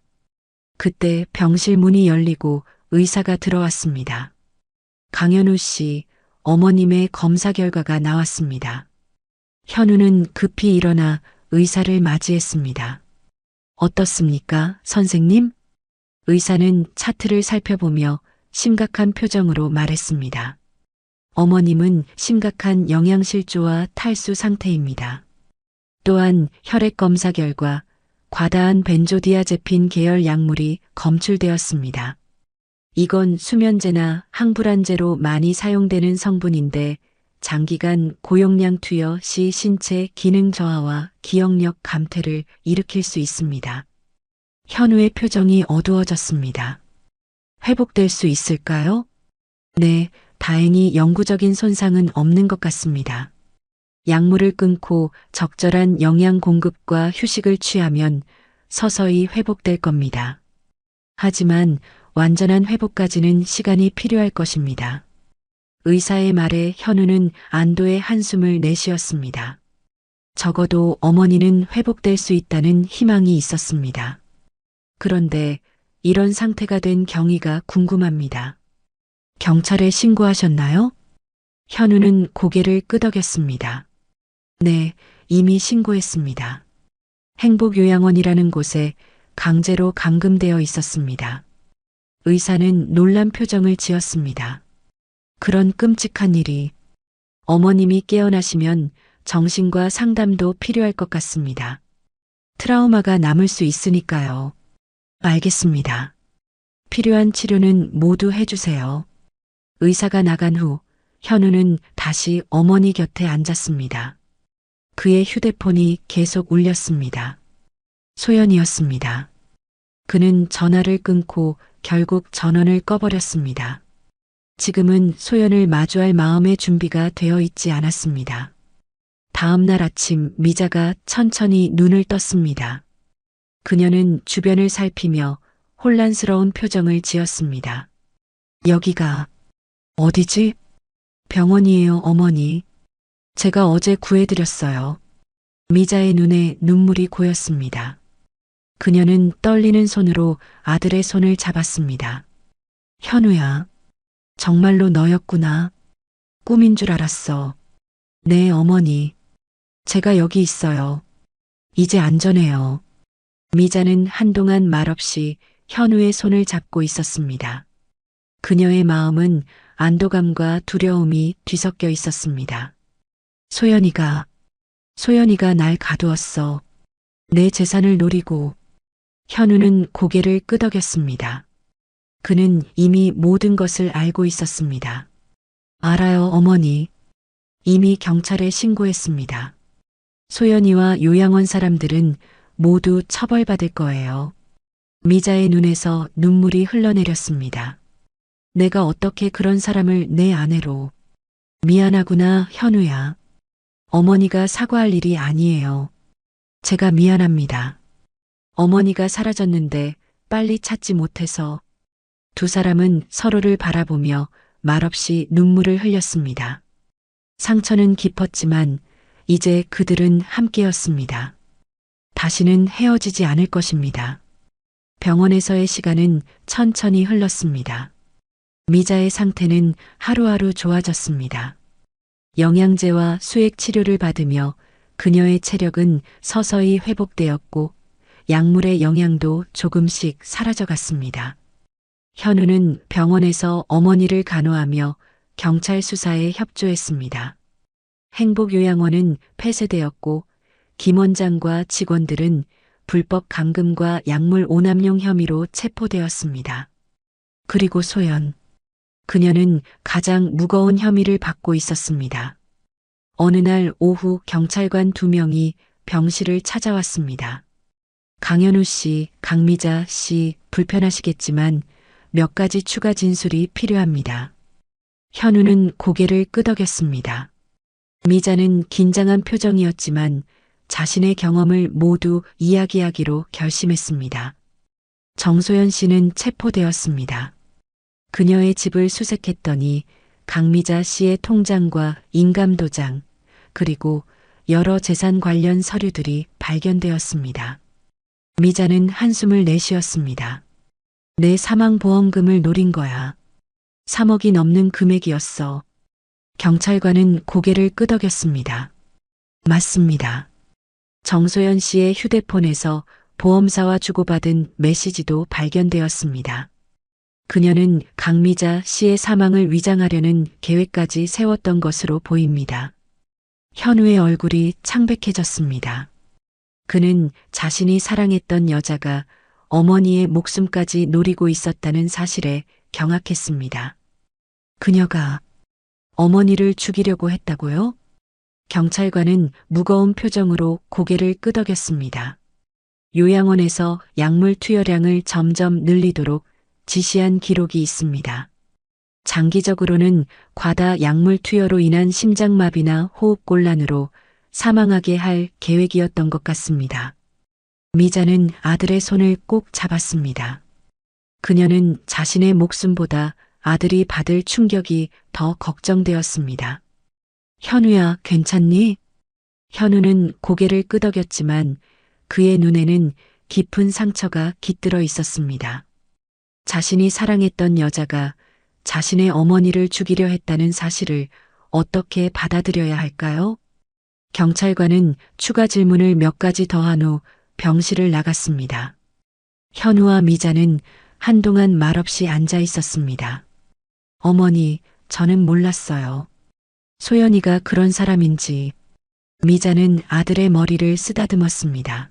그때 병실 문이 열리고 의사가 들어왔습니다. 강현우 씨, 어머님의 검사 결과가 나왔습니다. 현우는 급히 일어나 의사를 맞이했습니다. 어떻습니까, 선생님? 의사는 차트를 살펴보며 심각한 표정으로 말했습니다. 어머님은 심각한 영양실조와 탈수 상태입니다. 또한 혈액 검사 결과 과다한 벤조디아제핀 계열 약물이 검출되었습니다. 이건 수면제나 항불안제로 많이 사용되는 성분인데 장기간 고용량 투여 시 신체 기능 저하와 기억력 감퇴를 일으킬 수 있습니다. 현우의 표정이 어두워졌습니다. 회복될 수 있을까요? 네, 다행히 영구적인 손상은 없는 것 같습니다. 약물을 끊고 적절한 영양 공급과 휴식을 취하면 서서히 회복될 겁니다. 하지만 완전한 회복까지는 시간이 필요할 것입니다. 의사의 말에 현우는 안도의 한숨을 내쉬었습니다. 적어도 어머니는 회복될 수 있다는 희망이 있었습니다. 그런데 이런 상태가 된 경위가 궁금합니다. 경찰에 신고하셨나요? 현우는 고개를 끄덕였습니다. 네, 이미 신고했습니다. 행복요양원이라는 곳에 강제로 감금되어 있었습니다. 의사는 놀란 표정을 지었습니다. 그런 끔찍한 일이. 어머님이 깨어나시면 정신과 상담도 필요할 것 같습니다. 트라우마가 남을 수 있으니까요. 알겠습니다. 필요한 치료는 모두 해주세요. 의사가 나간 후 현우는 다시 어머니 곁에 앉았습니다. 그의 휴대폰이 계속 울렸습니다. 소연이었습니다. 그는 전화를 끊고 결국 전원을 꺼버렸습니다. 지금은 소연을 마주할 마음의 준비가 되어 있지 않았습니다. 다음 날 아침 미자가 천천히 눈을 떴습니다. 그녀는 주변을 살피며 혼란스러운 표정을 지었습니다. 여기가 어디지? 병원이에요, 어머니. 제가 어제 구해드렸어요. 미자의 눈에 눈물이 고였습니다. 그녀는 떨리는 손으로 아들의 손을 잡았습니다. 현우야, 정말로 너였구나. 꿈인 줄 알았어. 네, 어머니. 제가 여기 있어요. 이제 안전해요. 미자는 한동안 말없이 현우의 손을 잡고 있었습니다. 그녀의 마음은 안도감과 두려움이 뒤섞여 있었습니다. 소연이가 소연이가 날 가두었어. 내 재산을 노리고. 현우는 고개를 끄덕였습니다. 그는 이미 모든 것을 알고 있었습니다. 알아요, 어머니. 이미 경찰에 신고했습니다. 소연이와 요양원 사람들은 모두 처벌받을 거예요. 미자의 눈에서 눈물이 흘러내렸습니다. 내가 어떻게 그런 사람을 내 아내로. 미안하구나, 현우야. 어머니가 사과할 일이 아니에요. 제가 미안합니다. 어머니가 사라졌는데 빨리 찾지 못해서. 두 사람은 서로를 바라보며 말없이 눈물을 흘렸습니다. 상처는 깊었지만 이제 그들은 함께였습니다. 다시는 헤어지지 않을 것입니다. 병원에서의 시간은 천천히 흘렀습니다. 미자의 상태는 하루하루 좋아졌습니다. 영양제와 수액 치료를 받으며 그녀의 체력은 서서히 회복되었고 약물의 영향도 조금씩 사라져갔습니다. 현우는 병원에서 어머니를 간호하며 경찰 수사에 협조했습니다. 행복요양원은 폐쇄되었고 김 원장과 직원들은 불법 감금과 약물 오남용 혐의로 체포되었습니다. 그리고 소연. 그녀는 가장 무거운 혐의를 받고 있었습니다. 어느 날 오후 경찰관 2명이 병실을 찾아왔습니다. 강현우 씨, 강미자 씨, 불편하시겠지만 몇 가지 추가 진술이 필요합니다. 현우는 고개를 끄덕였습니다. 미자는 긴장한 표정이었지만 자신의 경험을 모두 이야기하기로 결심했습니다. 정소연 씨는 체포되었습니다. 그녀의 집을 수색했더니 강미자 씨의 통장과 인감도장, 그리고 여러 재산 관련 서류들이 발견되었습니다. 미자는 한숨을 내쉬었습니다. 내 사망보험금을 노린 거야. 3억이 넘는 금액이었어. 경찰관은 고개를 끄덕였습니다. 맞습니다. 정소연 씨의 휴대폰에서 보험사와 주고받은 메시지도 발견되었습니다. 그녀는 강미자 씨의 사망을 위장하려는 계획까지 세웠던 것으로 보입니다. 현우의 얼굴이 창백해졌습니다. 그는 자신이 사랑했던 여자가 어머니의 목숨까지 노리고 있었다는 사실에 경악했습니다. 그녀가 어머니를 죽이려고 했다고요? 경찰관은 무거운 표정으로 고개를 끄덕였습니다. 요양원에서 약물 투여량을 점점 늘리도록 지시한 기록이 있습니다. 장기적으로는 과다 약물 투여로 인한 심장마비나 호흡곤란으로 사망하게 할 계획이었던 것 같습니다. 미자는 아들의 손을 꼭 잡았습니다. 그녀는 자신의 목숨보다 아들이 받을 충격이 더 걱정되었습니다. 현우야, 괜찮니? 현우는 고개를 끄덕였지만 그의 눈에는 깊은 상처가 깃들어 있었습니다. 자신이 사랑했던 여자가 자신의 어머니를 죽이려 했다는 사실을 어떻게 받아들여야 할까요? 경찰관은 추가 질문을 몇 가지 더한 후 병실을 나갔습니다. 현우와 미자는 한동안 말없이 앉아 있었습니다. 어머니, 저는 몰랐어요. 소연이가 그런 사람인지. 미자는 아들의 머리를 쓰다듬었습니다.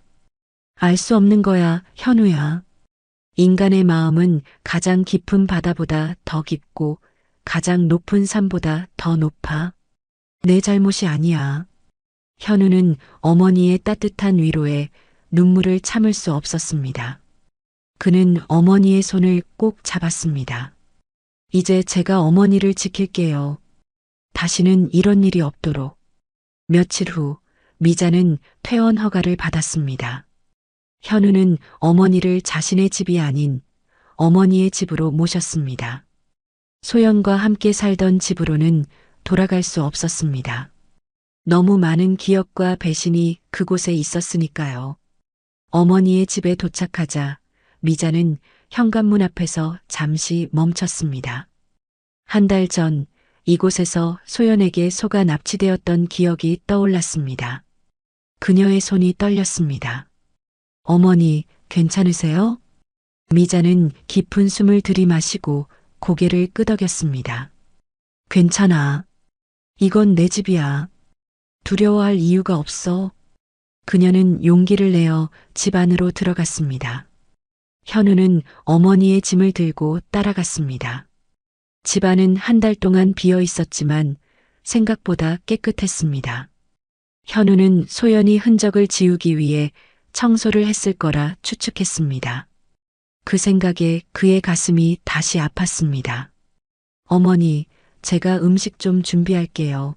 알 수 없는 거야, 현우야. 인간의 마음은 가장 깊은 바다보다 더 깊고 가장 높은 산보다 더 높아. 내 잘못이 아니야. 현우는 어머니의 따뜻한 위로에 눈물을 참을 수 없었습니다. 그는 어머니의 손을 꼭 잡았습니다. 이제 제가 어머니를 지킬게요. 다시는 이런 일이 없도록. 며칠 후 미자는 퇴원 허가를 받았습니다. 현우는 어머니를 자신의 집이 아닌 어머니의 집으로 모셨습니다. 소연과 함께 살던 집으로는 돌아갈 수 없었습니다. 너무 많은 기억과 배신이 그곳에 있었으니까요. 어머니의 집에 도착하자 미자는 현관문 앞에서 잠시 멈췄습니다. 한 달 전 이곳에서 소연에게 소가 납치되었던 기억이 떠올랐습니다. 그녀의 손이 떨렸습니다. 어머니, 괜찮으세요? 미자는 깊은 숨을 들이마시고 고개를 끄덕였습니다. 괜찮아. 이건 내 집이야. 두려워할 이유가 없어. 그녀는 용기를 내어 집 안으로 들어갔습니다. 현우는 어머니의 짐을 들고 따라갔습니다. 집안은 한 달 동안 비어 있었지만 생각보다 깨끗했습니다. 현우는 소연이 흔적을 지우기 위해 청소를 했을 거라 추측했습니다. 그 생각에 그의 가슴이 다시 아팠습니다. 어머니, 제가 음식 좀 준비할게요.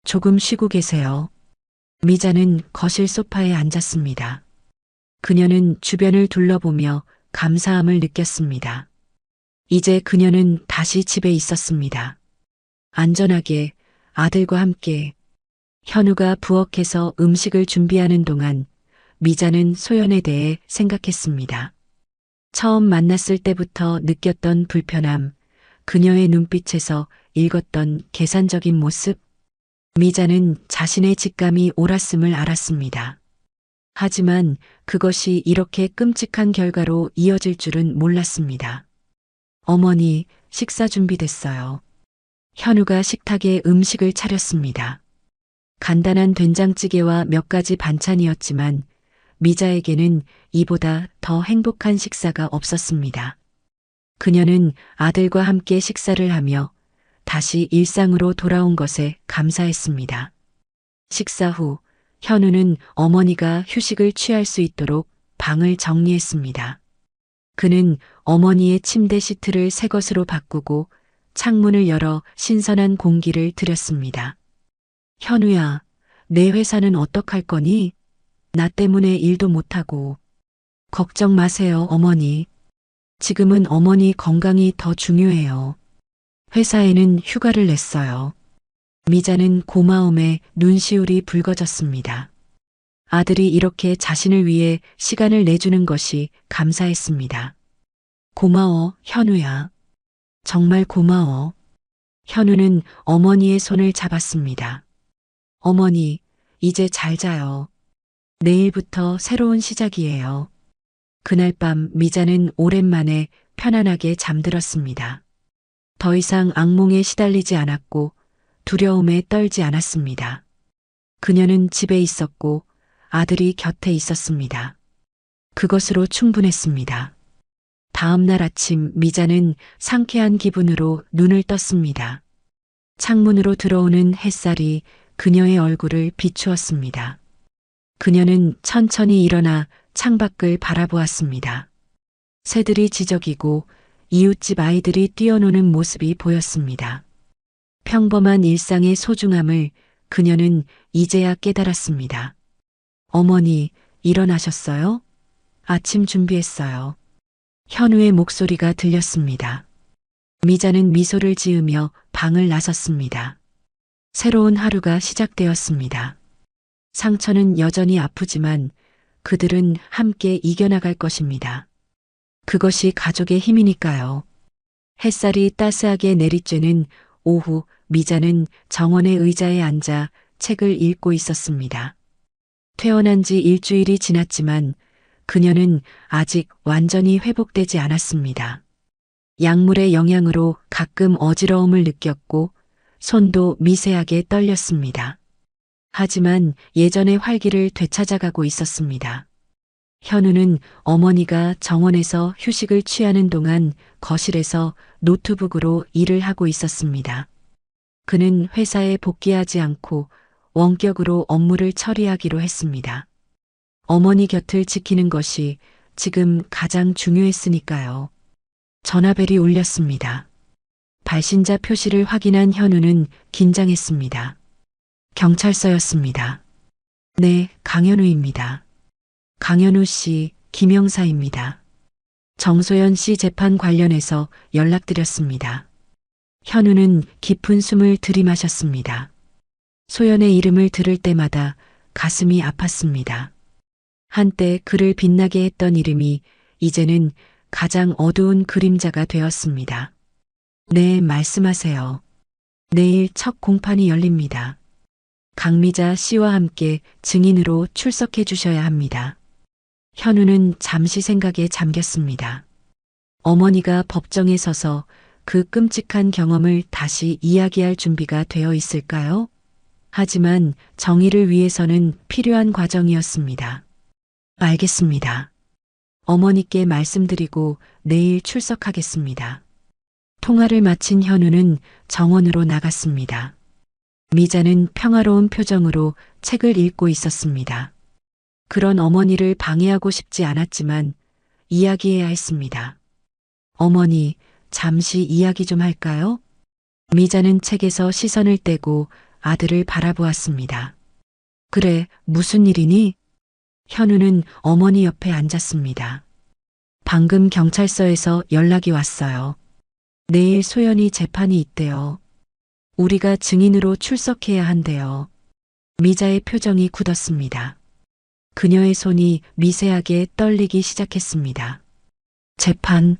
조금 쉬고 계세요. 미자는 거실 소파에 앉았습니다. 그녀는 주변을 둘러보며 감사함을 느꼈습니다. 이제 그녀는 다시 집에 있었습니다. 안전하게 아들과 함께. 현우가 부엌에서 음식을 준비하는 동안 미자는 소연에 대해 생각했습니다. 처음 만났을 때부터 느꼈던 불편함, 그녀의 눈빛에서 읽었던 계산적인 모습, 미자는 자신의 직감이 옳았음을 알았습니다. 하지만 그것이 이렇게 끔찍한 결과로 이어질 줄은 몰랐습니다. 어머니, 식사 준비됐어요. 현우가 식탁에 음식을 차렸습니다. 간단한 된장찌개와 몇 가지 반찬이었지만 미자에게는 이보다 더 행복한 식사가 없었습니다. 그녀는 아들과 함께 식사를 하며 다시 일상으로 돌아온 것에 감사했습니다. 식사 후 현우는 어머니가 휴식을 취할 수 있도록 방을 정리했습니다. 그는 어머니의 침대 시트를 새 것으로 바꾸고 창문을 열어 신선한 공기를 들였습니다. 현우야, 내 회사는 어떡할 거니? 나 때문에 일도 못하고. 걱정 마세요, 어머니. 지금은 어머니 건강이 더 중요해요. 회사에는 휴가를 냈어요. 미자는 고마움에 눈시울이 붉어졌습니다. 아들이 이렇게 자신을 위해 시간을 내주는 것이 감사했습니다. 고마워, 현우야. 정말 고마워. 현우는 어머니의 손을 잡았습니다. 어머니, 이제 잘 자요. 내일부터 새로운 시작이에요. 그날 밤 미자는 오랜만에 편안하게 잠들었습니다. 더 이상 악몽에 시달리지 않았고 두려움에 떨지 않았습니다. 그녀는 집에 있었고 아들이 곁에 있었습니다. 그것으로 충분했습니다. 다음 날 아침 미자는 상쾌한 기분으로 눈을 떴습니다. 창문으로 들어오는 햇살이 그녀의 얼굴을 비추었습니다. 그녀는 천천히 일어나 창밖을 바라보았습니다. 새들이 지저귀고 이웃집 아이들이 뛰어노는 모습이 보였습니다. 평범한 일상의 소중함을 그녀는 이제야 깨달았습니다. 어머니, 일어나셨어요? 아침 준비했어요. 현우의 목소리가 들렸습니다. 미자는 미소를 지으며 방을 나섰습니다. 새로운 하루가 시작되었습니다. 상처는 여전히 아프지만 그들은 함께 이겨나갈 것입니다. 그것이 가족의 힘이니까요. 햇살이 따스하게 내리쬐는 오후 미자는 정원의 의자에 앉아 책을 읽고 있었습니다. 퇴원한 지 일주일이 지났지만 그녀는 아직 완전히 회복되지 않았습니다. 약물의 영향으로 가끔 어지러움을 느꼈고 손도 미세하게 떨렸습니다. 하지만 예전의 활기를 되찾아가고 있었습니다. 현우는 어머니가 정원에서 휴식을 취하는 동안 거실에서 노트북으로 일을 하고 있었습니다. 그는 회사에 복귀하지 않고 원격으로 업무를 처리하기로 했습니다. 어머니 곁을 지키는 것이 지금 가장 중요했으니까요. 전화벨이 울렸습니다. 발신자 표시를 확인한 현우는 긴장했습니다. 경찰서였습니다. 네, 강현우입니다. 강현우 씨, 김영사입니다. 정소연 씨 재판 관련해서 연락드렸습니다. 현우는 깊은 숨을 들이마셨습니다. 소연의 이름을 들을 때마다 가슴이 아팠습니다. 한때 그를 빛나게 했던 이름이 이제는 가장 어두운 그림자가 되었습니다. 네, 말씀하세요. 내일 첫 공판이 열립니다. 강미자 씨와 함께 증인으로 출석해 주셔야 합니다. 현우는 잠시 생각에 잠겼습니다. 어머니가 법정에 서서 그 끔찍한 경험을 다시 이야기할 준비가 되어 있을까요? 하지만 정의를 위해서는 필요한 과정이었습니다. 알겠습니다. 어머니께 말씀드리고 내일 출석하겠습니다. 통화를 마친 현우는 정원으로 나갔습니다. 미자는 평화로운 표정으로 책을 읽고 있었습니다. 그런 어머니를 방해하고 싶지 않았지만 이야기해야 했습니다. 어머니, 잠시 이야기 좀 할까요? 미자는 책에서 시선을 떼고 아들을 바라보았습니다. 그래, 무슨 일이니? 현우는 어머니 옆에 앉았습니다. 방금 경찰서에서 연락이 왔어요. 내일 소연이 재판이 있대요. 우리가 증인으로 출석해야 한대요. 미자의 표정이 굳었습니다. 그녀의 손이 미세하게 떨리기 시작했습니다. 재판.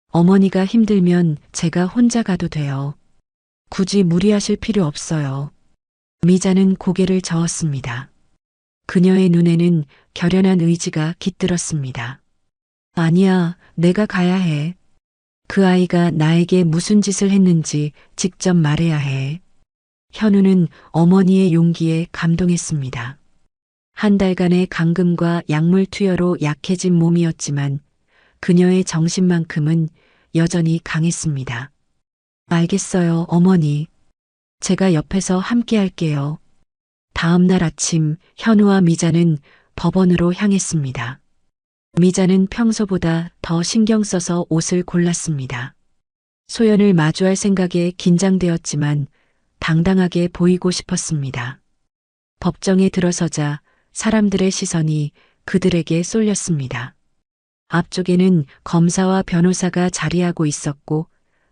어머니가 힘들면 제가 혼자 가도 돼요. 굳이 무리하실 필요 없어요. 미자는 고개를 저었습니다. 그녀의 눈에는 결연한 의지가 깃들었습니다. 아니야, 내가 가야 해. 그 아이가 나에게 무슨 짓을 했는지 직접 말해야 해. 현우는 어머니의 용기에 감동했습니다. 한 달간의 감금과 약물 투여로 약해진 몸이었지만 그녀의 정신만큼은 여전히 강했습니다. 알겠어요, 어머니. 제가 옆에서 함께 할게요. 다음 날 아침 현우와 미자는 법원으로 향했습니다. 미자는 평소보다 더 신경 써서 옷을 골랐습니다. 소연을 마주할 생각에 긴장되었지만 당당하게 보이고 싶었습니다. 법정에 들어서자 사람들의 시선이 그들에게 쏠렸습니다. 앞쪽에는 검사와 변호사가 자리하고 있었고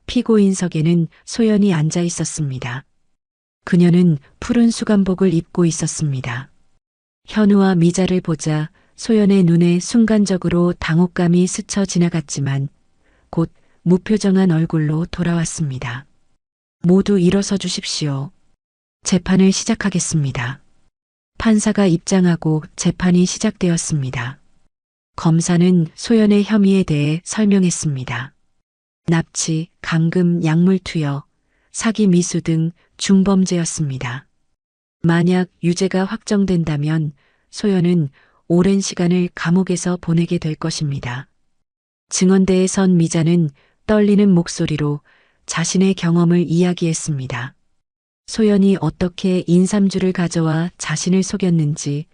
피고인석에는 소연이 앉아 있었습니다. 그녀는 푸른 수감복을 입고 있었습니다. 현우와 미자를 보자 소연의 눈에 순간적으로 당혹감이 스쳐 지나갔지만 곧 무표정한 얼굴로 돌아왔습니다. 모두 일어서 주십시오. 재판을 시작하겠습니다. 판사가 입장하고 재판이 시작되었습니다. 검사는 소연의 혐의에 대해 설명했습니다. 납치, 감금, 약물 투여, 사기 미수 등 중범죄였습니다. 만약 유죄가 확정된다면 소연은 오랜 시간을 감옥에서 보내게 될 것입니다. 증언대에 선 미자는 떨리는 목소리로 자신의 경험을 이야기했습니다. 소연이 어떻게 인삼주를 가져와 자신을 속였는지,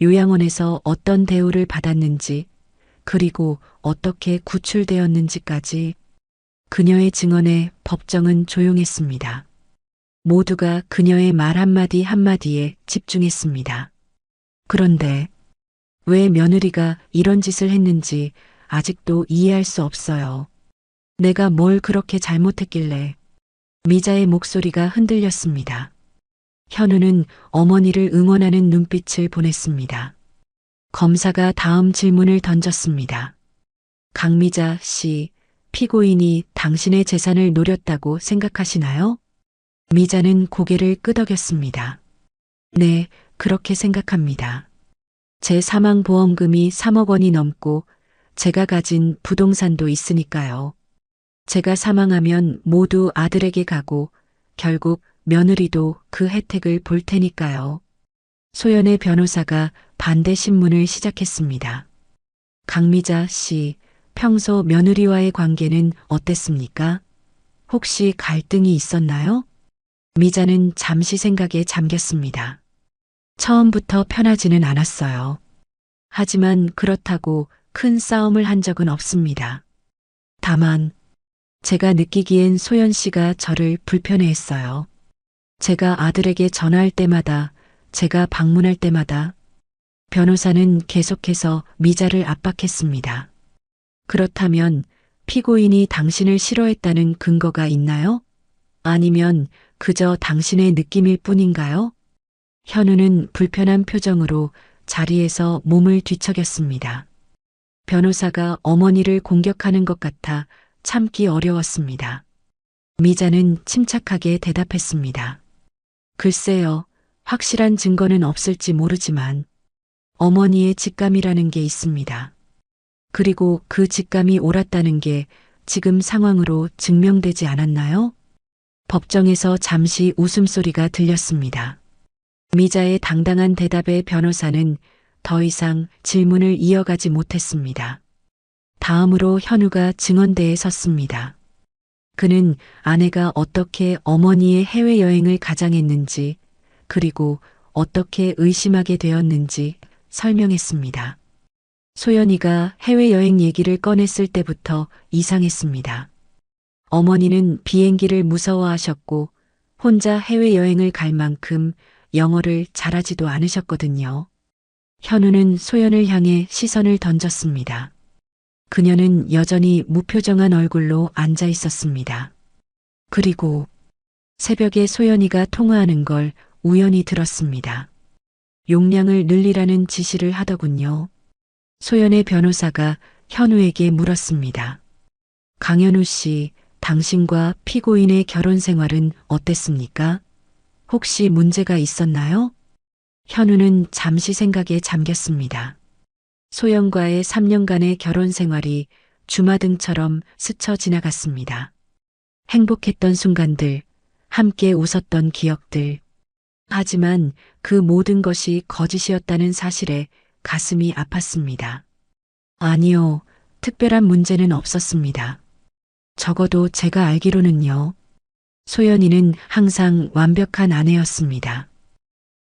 요양원에서 어떤 대우를 받았는지, 그리고 어떻게 구출되었는지까지. 그녀의 증언에 법정은 조용했습니다. 모두가 그녀의 말 한마디 한마디에 집중했습니다. 그런데 왜 며느리가 이런 짓을 했는지 아직도 이해할 수 없어요. 내가 뭘 그렇게 잘못했길래. 미자의 목소리가 흔들렸습니다. 현우는 어머니를 응원하는 눈빛을 보냈습니다. 검사가 다음 질문을 던졌습니다. 강미자 씨, 피고인이 당신의 재산을 노렸다고 생각하시나요? 미자는 고개를 끄덕였습니다. 네, 그렇게 생각합니다. 제 사망보험금이 3억 원이 넘고 제가 가진 부동산도 있으니까요. 제가 사망하면 모두 아들에게 가고 결국 며느리도 그 혜택을 볼 테니까요. 소연의 변호사가 반대 신문을 시작했습니다. 강미자 씨, 평소 며느리와의 관계는 어땠습니까? 혹시 갈등이 있었나요? 미자는 잠시 생각에 잠겼습니다. 처음부터 편하지는 않았어요. 하지만 그렇다고 큰 싸움을 한 적은 없습니다. 다만 제가 느끼기엔 소연 씨가 저를 불편해했어요. 제가 아들에게 전화할 때마다, 제가 방문할 때마다 변호사는 계속해서 미자를 압박했습니다. 그렇다면 피고인이 당신을 싫어했다는 근거가 있나요? 아니면 그저 당신의 느낌일 뿐인가요? 현우는 불편한 표정으로 자리에서 몸을 뒤척였습니다. 변호사가 어머니를 공격하는 것 같아 참기 어려웠습니다. 미자는 침착하게 대답했습니다. 글쎄요, 확실한 증거는 없을지 모르지만 어머니의 직감이라는 게 있습니다. 그리고 그 직감이 옳았다는 게 지금 상황으로 증명되지 않았나요? 법정에서 잠시 웃음소리가 들렸습니다. 미자의 당당한 대답에 변호사는 더 이상 질문을 이어가지 못했습니다. 다음으로 현우가 증언대에 섰습니다. 그는 아내가 어떻게 어머니의 해외여행을 가장했는지, 그리고 어떻게 의심하게 되었는지 설명했습니다. 소연이가 해외여행 얘기를 꺼냈을 때부터 이상했습니다. 어머니는 비행기를 무서워하셨고 혼자 해외여행을 갈 만큼 영어를 잘하지도 않으셨거든요. 현우는 소연을 향해 시선을 던졌습니다. 그녀는 여전히 무표정한 얼굴로 앉아 있었습니다. 그리고 새벽에 소연이가 통화하는 걸 우연히 들었습니다. 용량을 늘리라는 지시를 하더군요. 소연의 변호사가 현우에게 물었습니다. 강현우 씨, 당신과 피고인의 결혼 생활은 어땠습니까? 혹시 문제가 있었나요? 현우는 잠시 생각에 잠겼습니다. 소연과의 3년간의 결혼 생활이 주마등처럼 스쳐 지나갔습니다. 행복했던 순간들, 함께 웃었던 기억들. 하지만 그 모든 것이 거짓이었다는 사실에 가슴이 아팠습니다. 아니요, 특별한 문제는 없었습니다. 적어도 제가 알기로는요. 소연이는 항상 완벽한 아내였습니다.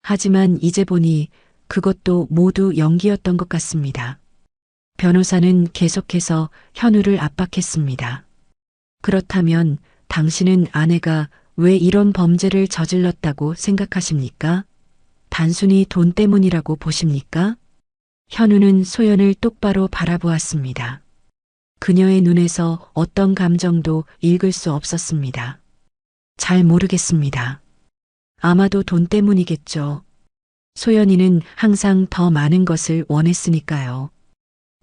하지만 이제 보니 그것도 모두 연기였던 것 같습니다. 변호사는 계속해서 현우를 압박했습니다. 그렇다면 당신은 아내가 왜 이런 범죄를 저질렀다고 생각하십니까? 단순히 돈 때문이라고 보십니까? 현우는 소연을 똑바로 바라보았습니다. 그녀의 눈에서 어떤 감정도 읽을 수 없었습니다. 잘 모르겠습니다. 아마도 돈 때문이겠죠. 소연이는 항상 더 많은 것을 원했으니까요.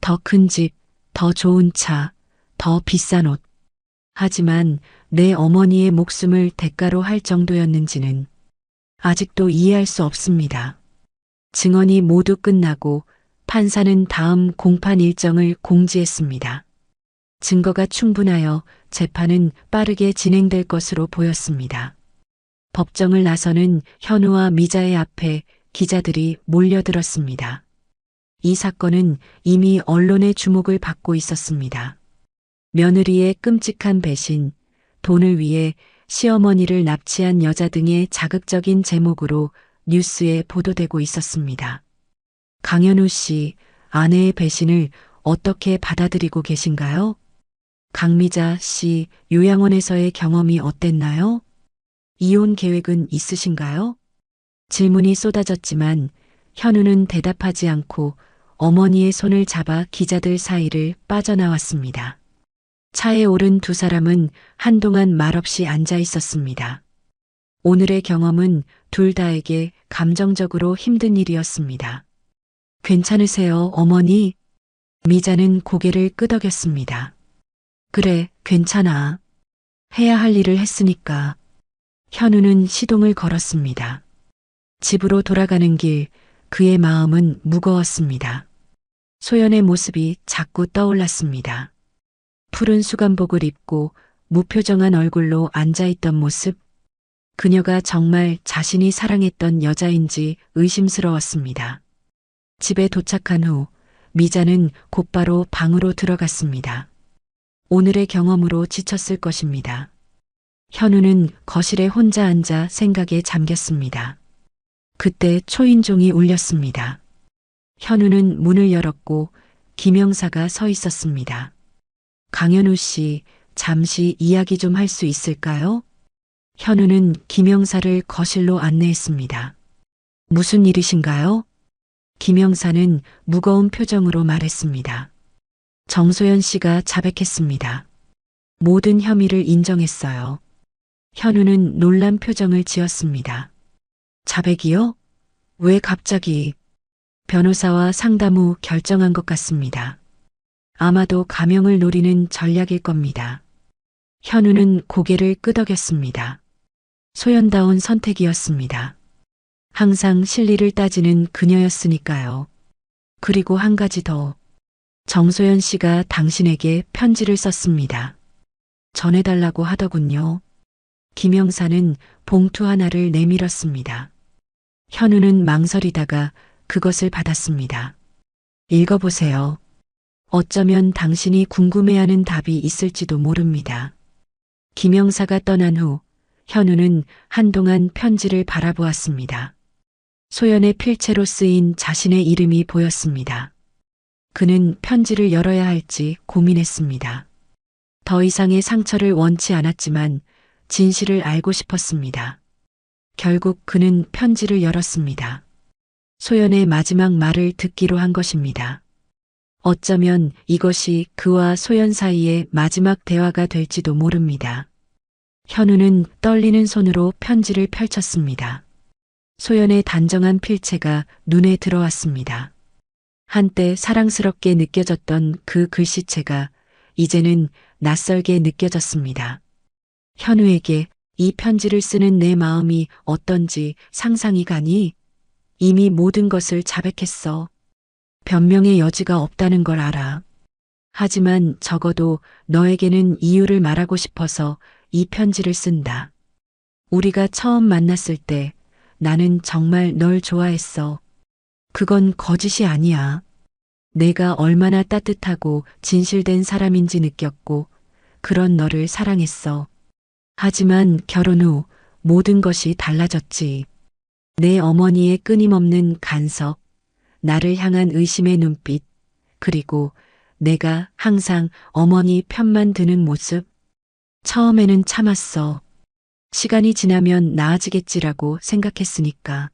더 큰 집, 더 좋은 차, 더 비싼 옷. 하지만 내 어머니의 목숨을 대가로 할 정도였는지는 아직도 이해할 수 없습니다. 증언이 모두 끝나고 판사는 다음 공판 일정을 공지했습니다. 증거가 충분하여 재판은 빠르게 진행될 것으로 보였습니다. 법정을 나서는 현우와 미자의 앞에 기자들이 몰려들었습니다. 이 사건은 이미 언론의 주목을 받고 있었습니다. 며느리의 끔찍한 배신, 돈을 위해 시어머니를 납치한 여자 등의 자극적인 제목으로 뉴스에 보도되고 있었습니다. 강현우 씨, 아내의 배신을 어떻게 받아들이고 계신가요? 강미자 씨, 요양원에서의 경험이 어땠나요? 이혼 계획은 있으신가요? 질문이 쏟아졌지만 현우는 대답하지 않고 어머니의 손을 잡아 기자들 사이를 빠져나왔습니다. 차에 오른 두 사람은 한동안 말없이 앉아 있었습니다. 오늘의 경험은 둘 다에게 감정적으로 힘든 일이었습니다. 괜찮으세요, 어머니? 미자는 고개를 끄덕였습니다. 그래, 괜찮아. 해야 할 일을 했으니까. 현우는 시동을 걸었습니다. 집으로 돌아가는 길, 그의 마음은 무거웠습니다. 소연의 모습이 자꾸 떠올랐습니다. 푸른 수감복을 입고 무표정한 얼굴로 앉아있던 모습. 그녀가 정말 자신이 사랑했던 여자인지 의심스러웠습니다. 집에 도착한 후 미자는 곧바로 방으로 들어갔습니다. 오늘의 경험으로 지쳤을 것입니다. 현우는 거실에 혼자 앉아 생각에 잠겼습니다. 그때 초인종이 울렸습니다. 현우는 문을 열었고 김영사가 서 있었습니다. 강현우 씨, 잠시 이야기 좀 할 수 있을까요? 현우는 김영사를 거실로 안내했습니다. 무슨 일이신가요? 김영사는 무거운 표정으로 말했습니다. 정소연 씨가 자백했습니다. 모든 혐의를 인정했어요. 현우는 놀란 표정을 지었습니다. 자백이요? 왜 갑자기? 변호사와 상담 후 결정한 것 같습니다. 아마도 가명을 노리는 전략일 겁니다. 현우는 고개를 끄덕였습니다. 소연다운 선택이었습니다. 항상 실리를 따지는 그녀였으니까요. 그리고 한 가지 더. 정소연 씨가 당신에게 편지를 썼습니다. 전해달라고 하더군요. 김영사는 봉투 하나를 내밀었습니다. 현우는 망설이다가 그것을 받았습니다. 읽어보세요. 어쩌면 당신이 궁금해하는 답이 있을지도 모릅니다. 김영사가 떠난 후 현우는 한동안 편지를 바라보았습니다. 소연의 필체로 쓰인 자신의 이름이 보였습니다. 그는 편지를 열어야 할지 고민했습니다. 더 이상의 상처를 원치 않았지만 진실을 알고 싶었습니다. 결국 그는 편지를 열었습니다. 소연의 마지막 말을 듣기로 한 것입니다. 어쩌면 이것이 그와 소연 사이의 마지막 대화가 될지도 모릅니다. 현우는 떨리는 손으로 편지를 펼쳤습니다. 소연의 단정한 필체가 눈에 들어왔습니다. 한때 사랑스럽게 느껴졌던 그 글씨체가 이제는 낯설게 느껴졌습니다. 현우에게 이 편지를 쓰는 내 마음이 어떤지 상상이 가니 이미 모든 것을 자백했어. 변명의 여지가 없다는 걸 알아. 하지만 적어도 너에게는 이유를 말하고 싶어서 이 편지를 쓴다. 우리가 처음 만났을 때 나는 정말 널 좋아했어. 그건 거짓이 아니야. 내가 얼마나 따뜻하고 진실된 사람인지 느꼈고 그런 너를 사랑했어. 하지만 결혼 후 모든 것이 달라졌지. 내 어머니의 끊임없는 간섭, 나를 향한 의심의 눈빛, 그리고 내가 항상 어머니 편만 드는 모습. 처음에는 참았어. 시간이 지나면 나아지겠지라고 생각했으니까.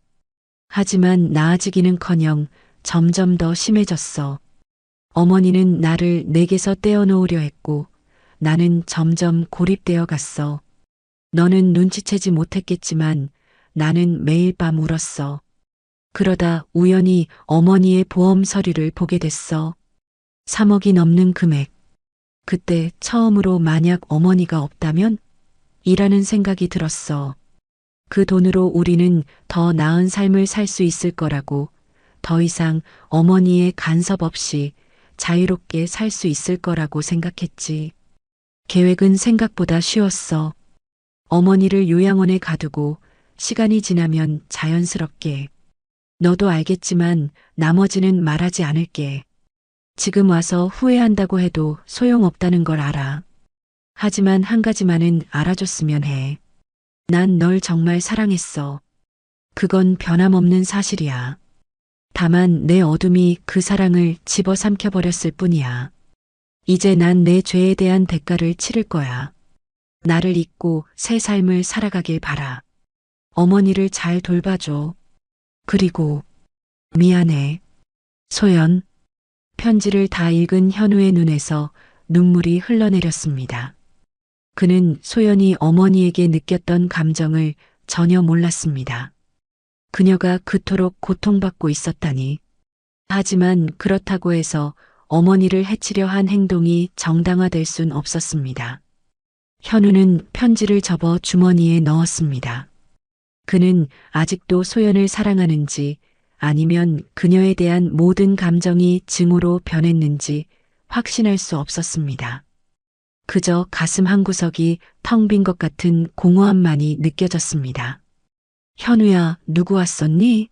하지만 나아지기는커녕 점점 더 심해졌어. 어머니는 나를 내게서 떼어놓으려 했고 나는 점점 고립되어 갔어. 너는 눈치채지 못했겠지만 나는 매일 밤 울었어. 그러다 우연히 어머니의 보험 서류를 보게 됐어. 3억이 넘는 금액. 그때 처음으로 만약 어머니가 없다면? 이라는 생각이 들었어. 그 돈으로 우리는 더 나은 삶을 살 수 있을 거라고, 더 이상 어머니의 간섭 없이 자유롭게 살 수 있을 거라고 생각했지. 계획은 생각보다 쉬웠어. 어머니를 요양원에 가두고 시간이 지나면 자연스럽게. 너도 알겠지만 나머지는 말하지 않을게. 지금 와서 후회한다고 해도 소용없다는 걸 알아. 하지만 한 가지만은 알아줬으면 해. 난 널 정말 사랑했어. 그건 변함없는 사실이야. 다만 내 어둠이 그 사랑을 집어삼켜버렸을 뿐이야. 이제 난 내 죄에 대한 대가를 치를 거야. 나를 잊고 새 삶을 살아가길 바라. 어머니를 잘 돌봐줘. 그리고 미안해. 소연. 편지를 다 읽은 현우의 눈에서 눈물이 흘러내렸습니다. 그는 소연이 어머니에게 느꼈던 감정을 전혀 몰랐습니다. 그녀가 그토록 고통받고 있었다니. 하지만 그렇다고 해서 어머니를 해치려 한 행동이 정당화될 순 없었습니다. 현우는 편지를 접어 주머니에 넣었습니다. 그는 아직도 소연을 사랑하는지 아니면 그녀에 대한 모든 감정이 증오로 변했는지 확신할 수 없었습니다. 그저 가슴 한구석이 텅 빈 것 같은 공허함만이 느껴졌습니다. 현우야, 누구 왔었니?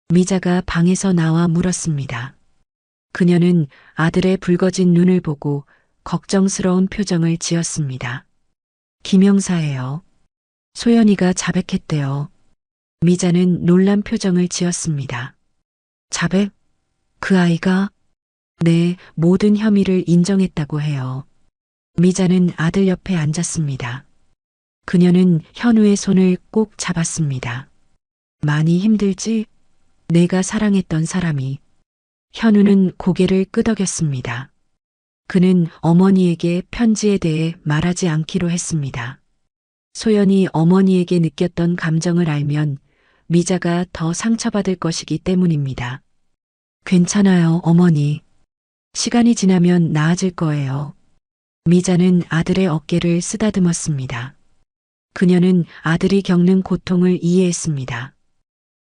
미자가 방에서 나와 물었습니다. 그녀는 아들의 붉어진 눈을 보고 걱정스러운 표정을 지었습니다. 김영사예요. 소연이가 자백했대요. 미자는 놀란 표정을 지었습니다. 자백? 그 아이가? 네, 모든 혐의를 인정했다고 해요. 미자는 아들 옆에 앉았습니다. 그녀는 현우의 손을 꼭 잡았습니다. 많이 힘들지? 내가 사랑했던 사람이. 현우는 고개를 끄덕였습니다. 그는 어머니에게 편지에 대해 말하지 않기로 했습니다. 소연이 어머니에게 느꼈던 감정을 알면 미자가 더 상처받을 것이기 때문입니다. 괜찮아요, 어머니. 시간이 지나면 나아질 거예요. 미자는 아들의 어깨를 쓰다듬었습니다. 그녀는 아들이 겪는 고통을 이해했습니다.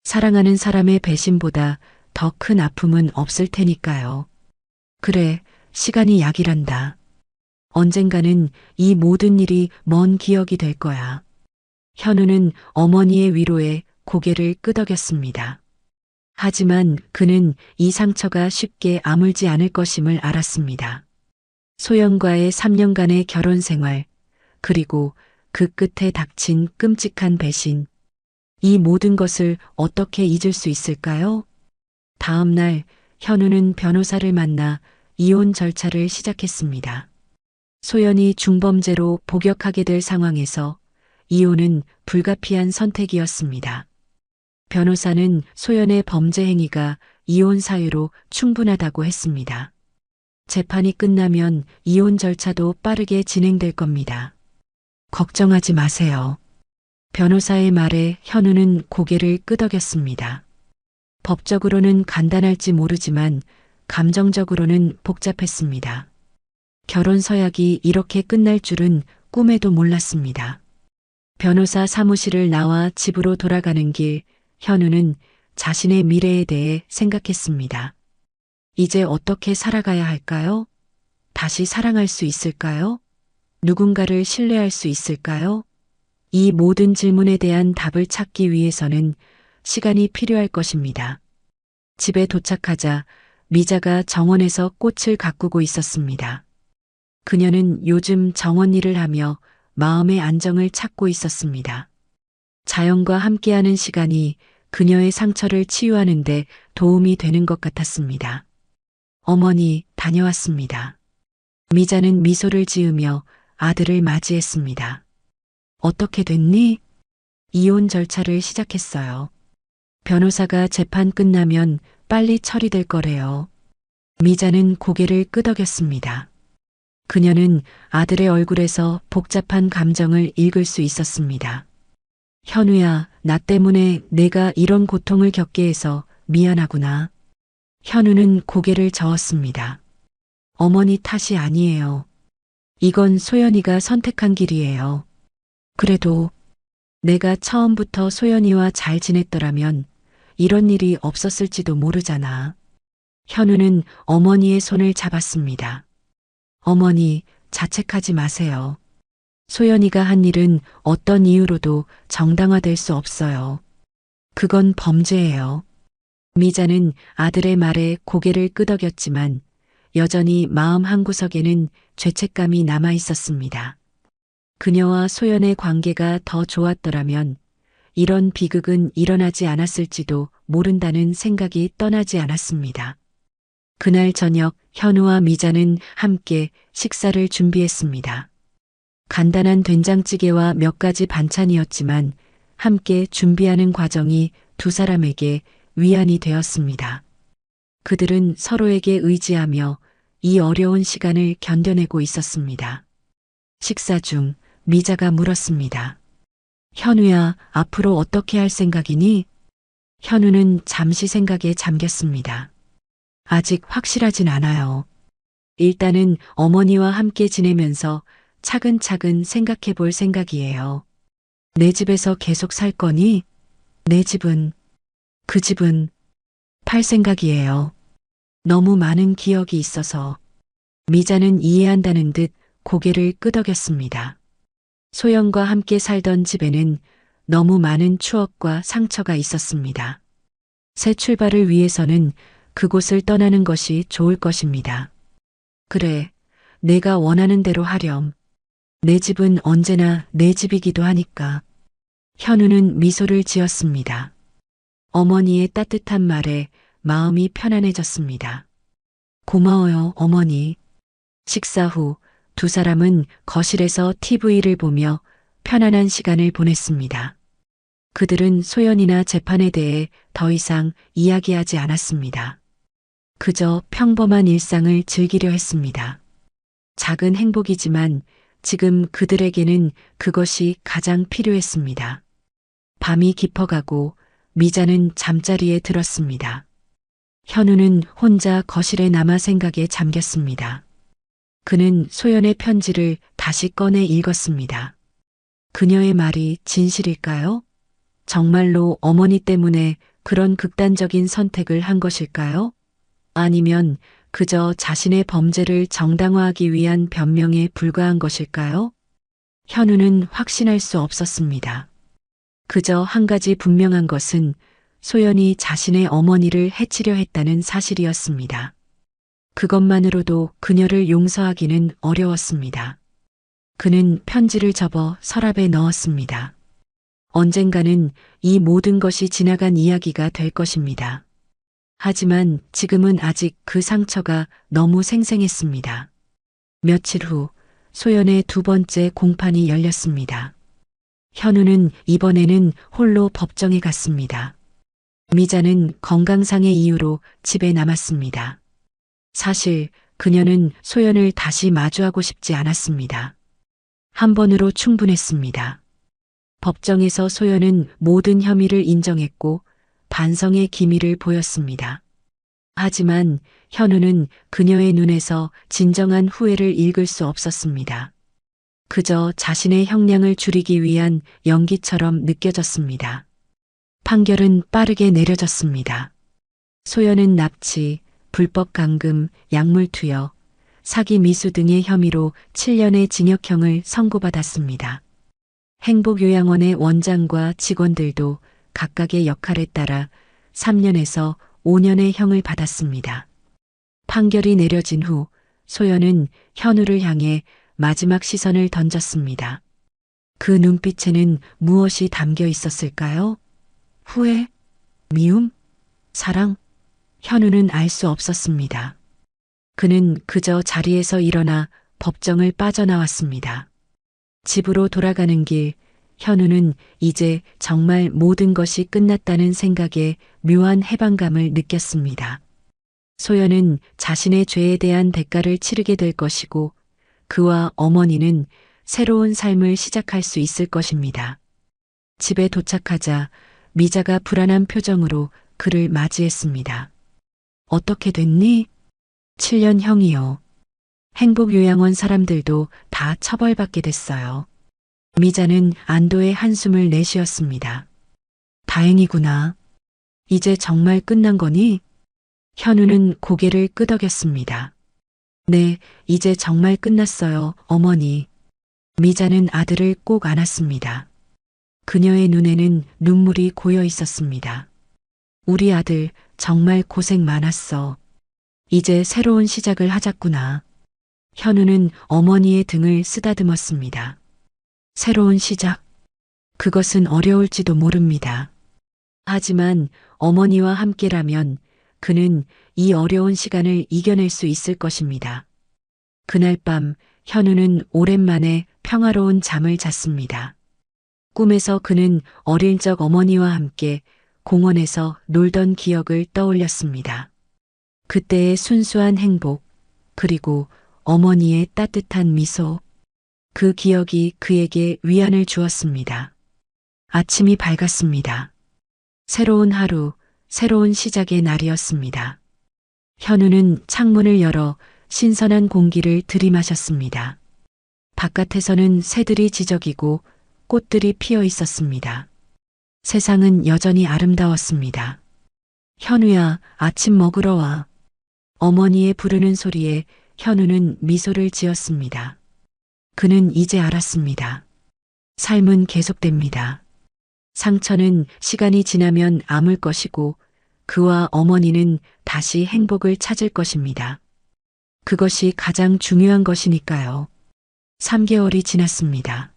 사랑하는 사람의 배신보다 더 큰 아픔은 없을 테니까요. 그래, 시간이 약이란다. 언젠가는 이 모든 일이 먼 기억이 될 거야. 현우는 어머니의 위로에 고개를 끄덕였습니다. 하지만 그는 이 상처가 쉽게 아물지 않을 것임을 알았습니다. 소연과의 3년간의 결혼 생활, 그리고 그 끝에 닥친 끔찍한 배신. 이 모든 것을 어떻게 잊을 수 있을까요? 다음 날 현우는 변호사를 만나 이혼 절차를 시작했습니다. 소연이 중범죄로 복역하게 될 상황에서 이혼은 불가피한 선택이었습니다. 변호사는 소연의 범죄 행위가 이혼 사유로 충분하다고 했습니다. 재판이 끝나면 이혼 절차도 빠르게 진행될 겁니다. 걱정하지 마세요. 변호사의 말에 현우는 고개를 끄덕였습니다. 법적으로는 간단할지 모르지만 감정적으로는 복잡했습니다. 결혼 서약이 이렇게 끝날 줄은 꿈에도 몰랐습니다. 변호사 사무실을 나와 집으로 돌아가는 길, 현우는 자신의 미래에 대해 생각했습니다. 이제 어떻게 살아가야 할까요? 다시 사랑할 수 있을까요? 누군가를 신뢰할 수 있을까요? 이 모든 질문에 대한 답을 찾기 위해서는 시간이 필요할 것입니다. 집에 도착하자 미자가 정원에서 꽃을 가꾸고 있었습니다. 그녀는 요즘 정원 일을 하며 마음의 안정을 찾고 있었습니다. 자연과 함께하는 시간이 그녀의 상처를 치유하는데 도움이 되는 것 같았습니다. 어머니, 다녀왔습니다. 미자는 미소를 지으며 아들을 맞이했습니다. 어떻게 됐니? 이혼 절차를 시작했어요. 변호사가 재판 끝나면 빨리 처리될 거래요. 미자는 고개를 끄덕였습니다. 그녀는 아들의 얼굴에서 복잡한 감정을 읽을 수 있었습니다. 현우야, 나 때문에 내가 이런 고통을 겪게 해서 미안하구나. 현우는 고개를 저었습니다. 어머니 탓이 아니에요. 이건 소연이가 선택한 길이에요. 그래도 내가 처음부터 소연이와 잘 지냈더라면 이런 일이 없었을지도 모르잖아. 현우는 어머니의 손을 잡았습니다. 어머니, 자책하지 마세요. 소연이가 한 일은 어떤 이유로도 정당화될 수 없어요. 그건 범죄예요. 미자는 아들의 말에 고개를 끄덕였지만 여전히 마음 한구석에는 죄책감이 남아 있었습니다. 그녀와 소연의 관계가 더 좋았더라면 이런 비극은 일어나지 않았을지도 모른다는 생각이 떠나지 않았습니다. 그날 저녁 현우와 미자는 함께 식사를 준비했습니다. 간단한 된장찌개와 몇 가지 반찬이었지만 함께 준비하는 과정이 두 사람에게 위안이 되었습니다. 그들은 서로에게 의지하며 이 어려운 시간을 견뎌내고 있었습니다. 식사 중 미자가 물었습니다. 현우야, 앞으로 어떻게 할 생각이니? 현우는 잠시 생각에 잠겼습니다. 아직 확실하진 않아요. 일단은 어머니와 함께 지내면서 차근차근 생각해 볼 생각이에요. 내 집에서 계속 살 거니? 내 집은, 그 집은 팔 생각이에요. 너무 많은 기억이 있어서. 미자는 이해한다는 듯 고개를 끄덕였습니다. 소연과 함께 살던 집에는 너무 많은 추억과 상처가 있었습니다. 새 출발을 위해서는 그곳을 떠나는 것이 좋을 것입니다. 그래, 내가 원하는 대로 하렴. 내 집은 언제나 내 집이기도 하니까. 현우는 미소를 지었습니다. 어머니의 따뜻한 말에 마음이 편안해졌습니다. 고마워요, 어머니. 식사 후 두 사람은 거실에서 TV를 보며 편안한 시간을 보냈습니다. 그들은 소연이나 재판에 대해 더 이상 이야기하지 않았습니다. 그저 평범한 일상을 즐기려 했습니다. 작은 행복이지만 지금 그들에게는 그것이 가장 필요했습니다. 밤이 깊어가고 미자는 잠자리에 들었습니다. 현우는 혼자 거실에 남아 생각에 잠겼습니다. 그는 소연의 편지를 다시 꺼내 읽었습니다. 그녀의 말이 진실일까요? 정말로 어머니 때문에 그런 극단적인 선택을 한 것일까요? 아니면 그저 자신의 범죄를 정당화하기 위한 변명에 불과한 것일까요? 현우는 확신할 수 없었습니다. 그저 한 가지 분명한 것은 소연이 자신의 어머니를 해치려 했다는 사실이었습니다. 그것만으로도 그녀를 용서하기는 어려웠습니다. 그는 편지를 접어 서랍에 넣었습니다. 언젠가는 이 모든 것이 지나간 이야기가 될 것입니다. 하지만 지금은 아직 그 상처가 너무 생생했습니다. 며칠 후 소연의 두 번째 공판이 열렸습니다. 현우는 이번에는 홀로 법정에 갔습니다. 미자는 건강상의 이유로 집에 남았습니다. 사실 그녀는 소연을 다시 마주하고 싶지 않았습니다. 한 번으로 충분했습니다. 법정에서 소연은 모든 혐의를 인정했고 반성의 기미를 보였습니다. 하지만 현우는 그녀의 눈에서 진정한 후회를 읽을 수 없었습니다. 그저 자신의 형량을 줄이기 위한 연기처럼 느껴졌습니다. 판결은 빠르게 내려졌습니다. 소연은 납치, 불법 감금, 약물 투여, 사기 미수 등의 혐의로 7년의 징역형을 선고받았습니다. 행복요양원의 원장과 직원들도 각각의 역할에 따라 3년에서 5년의 형을 받았습니다. 판결이 내려진 후 소연은 현우를 향해 마지막 시선을 던졌습니다. 그 눈빛에는 무엇이 담겨 있었을까요? 후회? 미움? 사랑? 현우는 알 수 없었습니다. 그는 그저 자리에서 일어나 법정을 빠져나왔습니다. 집으로 돌아가는 길, 현우는 이제 정말 모든 것이 끝났다는 생각에 묘한 해방감을 느꼈습니다. 소연은 자신의 죄에 대한 대가를 치르게 될 것이고 그와 어머니는 새로운 삶을 시작할 수 있을 것입니다. 집에 도착하자 미자가 불안한 표정으로 그를 맞이했습니다. 어떻게 됐니? 7년형이요. 행복요양원 사람들도 다 처벌받게 됐어요. 미자는 안도의 한숨을 내쉬었습니다. 다행이구나. 이제 정말 끝난 거니? 현우는 고개를 끄덕였습니다. 네, 이제 정말 끝났어요, 어머니. 미자는 아들을 꼭 안았습니다. 그녀의 눈에는 눈물이 고여 있었습니다. 우리 아들 정말 고생 많았어. 이제 새로운 시작을 하자꾸나. 현우는 어머니의 등을 쓰다듬었습니다. 새로운 시작. 그것은 어려울지도 모릅니다. 하지만 어머니와 함께라면 그는 이 어려운 시간을 이겨낼 수 있을 것입니다. 그날 밤 현우는 오랜만에 평화로운 잠을 잤습니다. 꿈에서 그는 어릴 적 어머니와 함께 공원에서 놀던 기억을 떠올렸습니다. 그때의 순수한 행복, 그리고 어머니의 따뜻한 미소. 그 기억이 그에게 위안을 주었습니다. 아침이 밝았습니다. 새로운 하루, 새로운 시작의 날이었습니다. 현우는 창문을 열어 신선한 공기를 들이마셨습니다. 바깥에서는 새들이 지저귀고 꽃들이 피어 있었습니다. 세상은 여전히 아름다웠습니다. 현우야, 아침 먹으러 와. 어머니의 부르는 소리에 현우는 미소를 지었습니다. 그는 이제 알았습니다. 삶은 계속됩니다. 상처는 시간이 지나면 아물 것이고 그와 어머니는 다시 행복을 찾을 것입니다. 그것이 가장 중요한 것이니까요. 3개월이 지났습니다.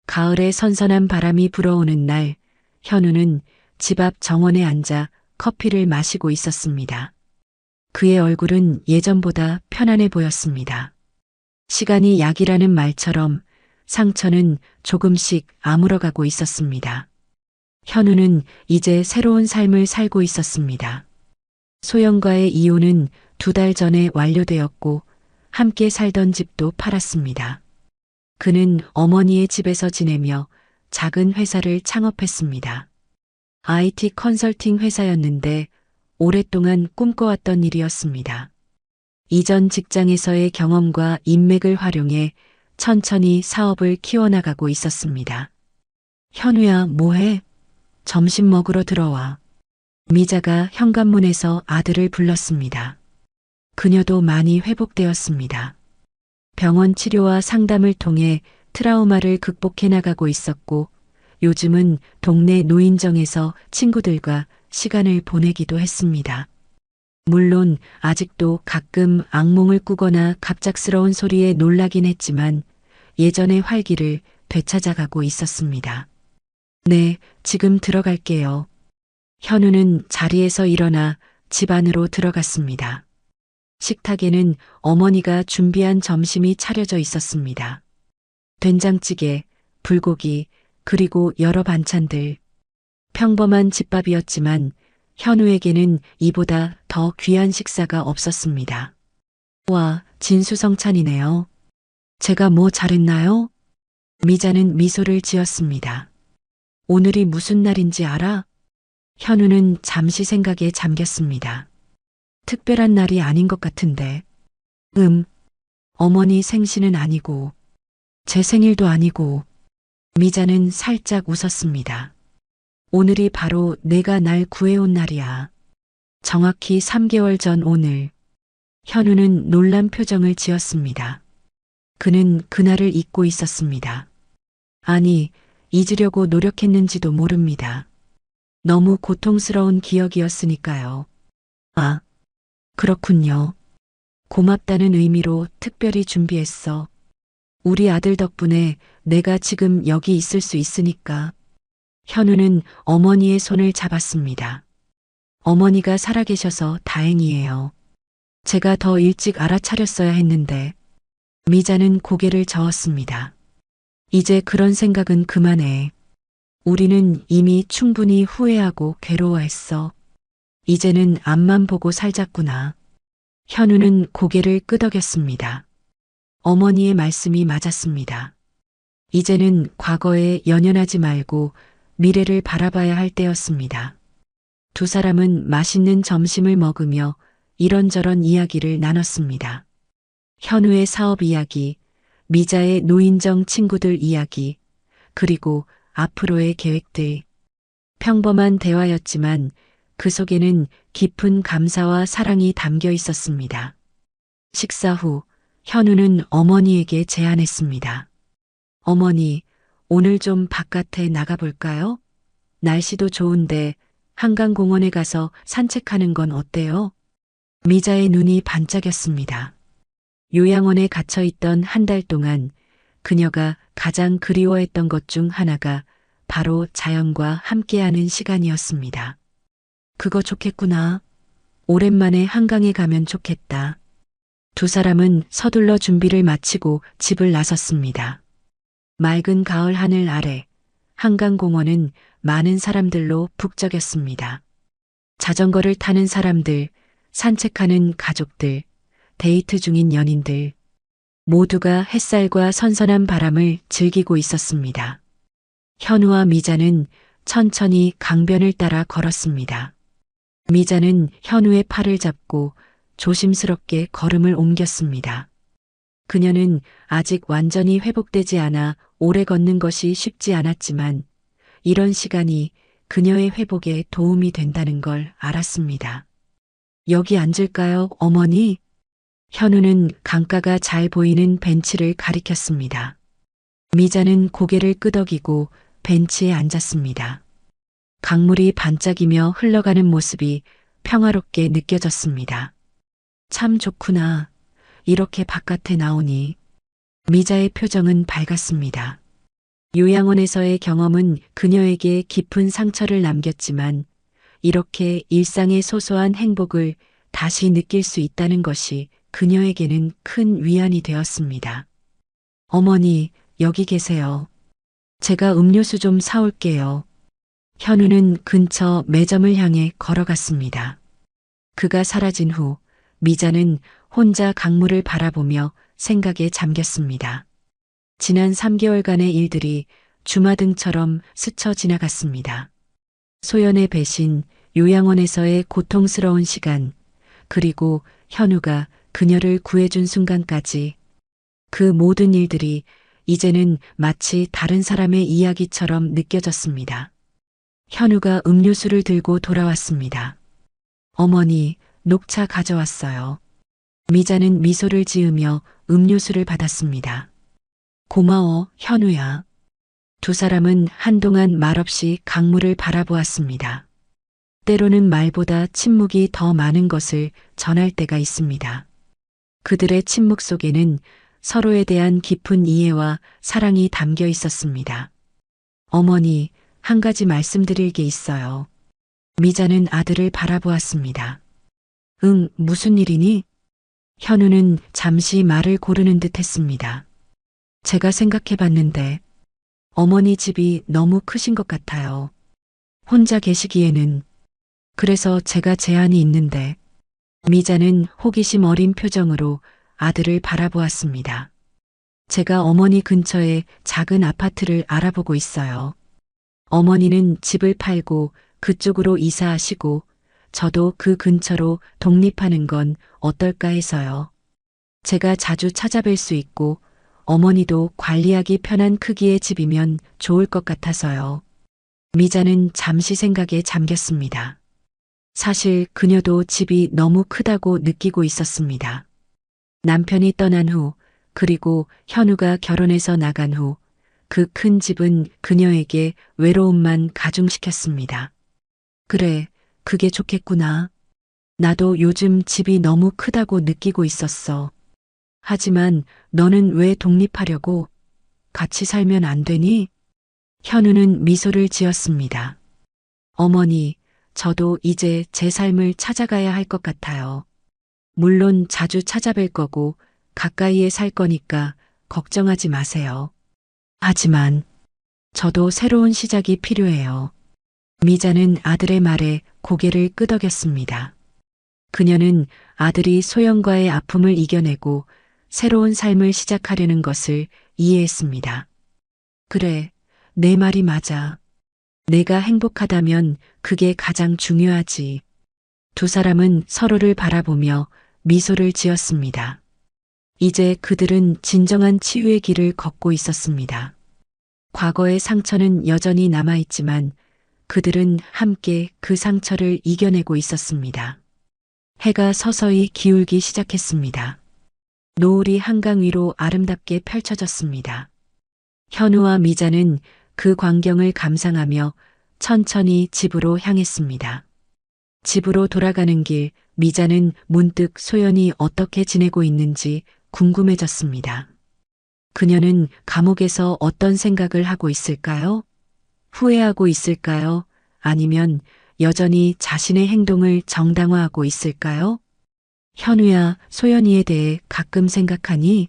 가을의 선선한 바람이 불어오는 날, 현우는 집 앞 정원에 앉아 커피를 마시고 있었습니다. 그의 얼굴은 예전보다 편안해 보였습니다. 시간이 약이라는 말처럼 상처는 조금씩 아물어가고 있었습니다. 현우는 이제 새로운 삶을 살고 있었습니다. 소영과의 이혼은 2달 전에 완료되었고 함께 살던 집도 팔았습니다. 그는 어머니의 집에서 지내며 작은 회사를 창업했습니다. IT 컨설팅 회사였는데 오랫동안 꿈꿔왔던 일이었습니다. 이전 직장에서의 경험과 인맥을 활용해 천천히 사업을 키워나가고 있었습니다. 현우야, 뭐해? 점심 먹으러 들어와. 미자가 현관문에서 아들을 불렀습니다. 그녀도 많이 회복되었습니다. 병원 치료와 상담을 통해 트라우마를 극복해 나가고 있었고 요즘은 동네 노인정에서 친구들과 시간을 보내기도 했습니다. 물론 아직도 가끔 악몽을 꾸거나 갑작스러운 소리에 놀라긴 했지만 예전의 활기를 되찾아가고 있었습니다. 네, 지금 들어갈게요. 현우는 자리에서 일어나 집 안으로 들어갔습니다. 식탁에는 어머니가 준비한 점심이 차려져 있었습니다. 된장찌개, 불고기, 그리고 여러 반찬들. 평범한 집밥이었지만 현우에게는 이보다 더 귀한 식사가 없었습니다. 와, 진수성찬이네요. 제가 뭐 잘했나요? 미자는 미소를 지었습니다. 오늘이 무슨 날인지 알아? 현우는 잠시 생각에 잠겼습니다. 특별한 날이 아닌 것 같은데. 어머니 생신은 아니고, 제 생일도 아니고, 미자는 살짝 웃었습니다. 오늘이 바로 내가 날 구해온 날이야. 정확히 3개월 전 오늘. 현우는 놀란 표정을 지었습니다. 그는 그날을 잊고 있었습니다. 아니, 잊으려고 노력했는지도 모릅니다. 너무 고통스러운 기억이었으니까요. 아, 그렇군요. 고맙다는 의미로 특별히 준비했어. 우리 아들 덕분에 내가 지금 여기 있을 수 있으니까. 현우는 어머니의 손을 잡았습니다. 어머니가 살아계셔서 다행이에요. 제가 더 일찍 알아차렸어야 했는데. 미자는 고개를 저었습니다. 이제 그런 생각은 그만해. 우리는 이미 충분히 후회하고 괴로워했어. 이제는 앞만 보고 살자꾸나. 현우는 고개를 끄덕였습니다. 어머니의 말씀이 맞았습니다. 이제는 과거에 연연하지 말고 미래를 바라봐야 할 때였습니다. 두 사람은 맛있는 점심을 먹으며 이런저런 이야기를 나눴습니다. 현우의 사업 이야기, 미자의 노인정 친구들 이야기, 그리고 앞으로의 계획들. 평범한 대화였지만 그 속에는 깊은 감사와 사랑이 담겨 있었습니다. 식사 후 현우는 어머니에게 제안했습니다. 어머니, 오늘 좀 바깥에 나가볼까요? 날씨도 좋은데 한강공원에 가서 산책하는 건 어때요? 미자의 눈이 반짝였습니다. 요양원에 갇혀있던 한 달 동안 그녀가 가장 그리워했던 것 중 하나가 바로 자연과 함께하는 시간이었습니다. 그거 좋겠구나. 오랜만에 한강에 가면 좋겠다. 두 사람은 서둘러 준비를 마치고 집을 나섰습니다. 맑은 가을 하늘 아래 한강공원은 많은 사람들로 북적였습니다. 자전거를 타는 사람들, 산책하는 가족들, 데이트 중인 연인들, 모두가 햇살과 선선한 바람을 즐기고 있었습니다. 현우와 미자는 천천히 강변을 따라 걸었습니다. 미자는 현우의 팔을 잡고 조심스럽게 걸음을 옮겼습니다. 그녀는 아직 완전히 회복되지 않아 오래 걷는 것이 쉽지 않았지만 이런 시간이 그녀의 회복에 도움이 된다는 걸 알았습니다. 여기 앉을까요, 어머니? 현우는 강가가 잘 보이는 벤치를 가리켰습니다. 미자는 고개를 끄덕이고 벤치에 앉았습니다. 강물이 반짝이며 흘러가는 모습이 평화롭게 느껴졌습니다. 참 좋구나. 이렇게 바깥에 나오니. 미자의 표정은 밝았습니다. 요양원에서의 경험은 그녀에게 깊은 상처를 남겼지만 이렇게 일상의 소소한 행복을 다시 느낄 수 있다는 것이 그녀에게는 큰 위안이 되었습니다. 어머니, 여기 계세요. 제가 음료수 좀 사올게요. 현우는 근처 매점을 향해 걸어갔습니다. 그가 사라진 후 미자는 혼자 강물을 바라보며 생각에 잠겼습니다. 지난 3개월간의 일들이 주마등처럼 스쳐 지나갔습니다. 소연의 배신, 요양원에서의 고통스러운 시간, 그리고 현우가 그녀를 구해준 순간까지 그 모든 일들이 이제는 마치 다른 사람의 이야기처럼 느껴졌습니다. 현우가 음료수를 들고 돌아왔습니다. 어머니, 녹차 가져왔어요. 미자는 미소를 지으며 음료수를 받았습니다. 고마워, 현우야. 두 사람은 한동안 말없이 강물을 바라보았습니다. 때로는 말보다 침묵이 더 많은 것을 전할 때가 있습니다. 그들의 침묵 속에는 서로에 대한 깊은 이해와 사랑이 담겨 있었습니다. 어머니, 한 가지 말씀드릴 게 있어요. 미자는 아들을 바라보았습니다. 응, 무슨 일이니? 현우는 잠시 말을 고르는 듯 했습니다. 제가 생각해 봤는데 어머니 집이 너무 크신 것 같아요. 혼자 계시기에는. 그래서 제가 제안이 있는데. 미자는 호기심 어린 표정으로 아들을 바라보았습니다. 제가 어머니 근처에 작은 아파트를 알아보고 있어요. 어머니는 집을 팔고 그쪽으로 이사하시고 저도 그 근처로 독립하는 건 어떨까 해서요. 제가 자주 찾아뵐 수 있고 어머니도 관리하기 편한 크기의 집이면 좋을 것 같아서요. 미자는 잠시 생각에 잠겼습니다. 사실 그녀도 집이 너무 크다고 느끼고 있었습니다. 남편이 떠난 후, 그리고 현우가 결혼해서 나간 후, 그 큰 집은 그녀에게 외로움만 가중시켰습니다. 그래, 그게 좋겠구나. 나도 요즘 집이 너무 크다고 느끼고 있었어. 하지만 너는 왜 독립하려고? 같이 살면 안 되니? 현우는 미소를 지었습니다. 어머니, 저도 이제 제 삶을 찾아가야 할 것 같아요. 물론 자주 찾아뵐 거고 가까이에 살 거니까 걱정하지 마세요. 하지만 저도 새로운 시작이 필요해요. 미자는 아들의 말에 고개를 끄덕였습니다. 그녀는 아들이 소영과의 아픔을 이겨내고 새로운 삶을 시작하려는 것을 이해했습니다. 그래, 내 말이 맞아. 내가 행복하다면 그게 가장 중요하지. 두 사람은 서로를 바라보며 미소를 지었습니다. 이제 그들은 진정한 치유의 길을 걷고 있었습니다. 과거의 상처는 여전히 남아있지만 그들은 함께 그 상처를 이겨내고 있었습니다. 해가 서서히 기울기 시작했습니다. 노을이 한강 위로 아름답게 펼쳐졌습니다. 현우와 미자는 그 광경을 감상하며 천천히 집으로 향했습니다. 집으로 돌아가는 길, 미자는 문득 소연이 어떻게 지내고 있는지 궁금해졌습니다. 그녀는 감옥에서 어떤 생각을 하고 있을까요? 후회하고 있을까요? 아니면 여전히 자신의 행동을 정당화하고 있을까요? 현우야, 소연이에 대해 가끔 생각하니?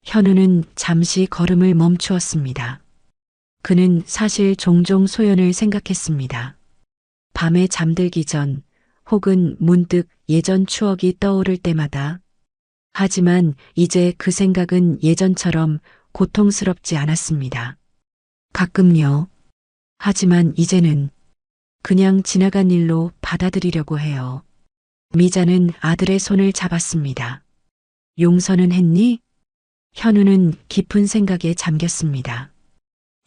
현우는 잠시 걸음을 멈추었습니다. 그는 사실 종종 소연을 생각했습니다. 밤에 잠들기 전 혹은 문득 예전 추억이 떠오를 때마다. 하지만 이제 그 생각은 예전처럼 고통스럽지 않았습니다. 가끔요. 하지만 이제는 그냥 지나간 일로 받아들이려고 해요. 미자는 아들의 손을 잡았습니다. 용서는 했니? 현우는 깊은 생각에 잠겼습니다.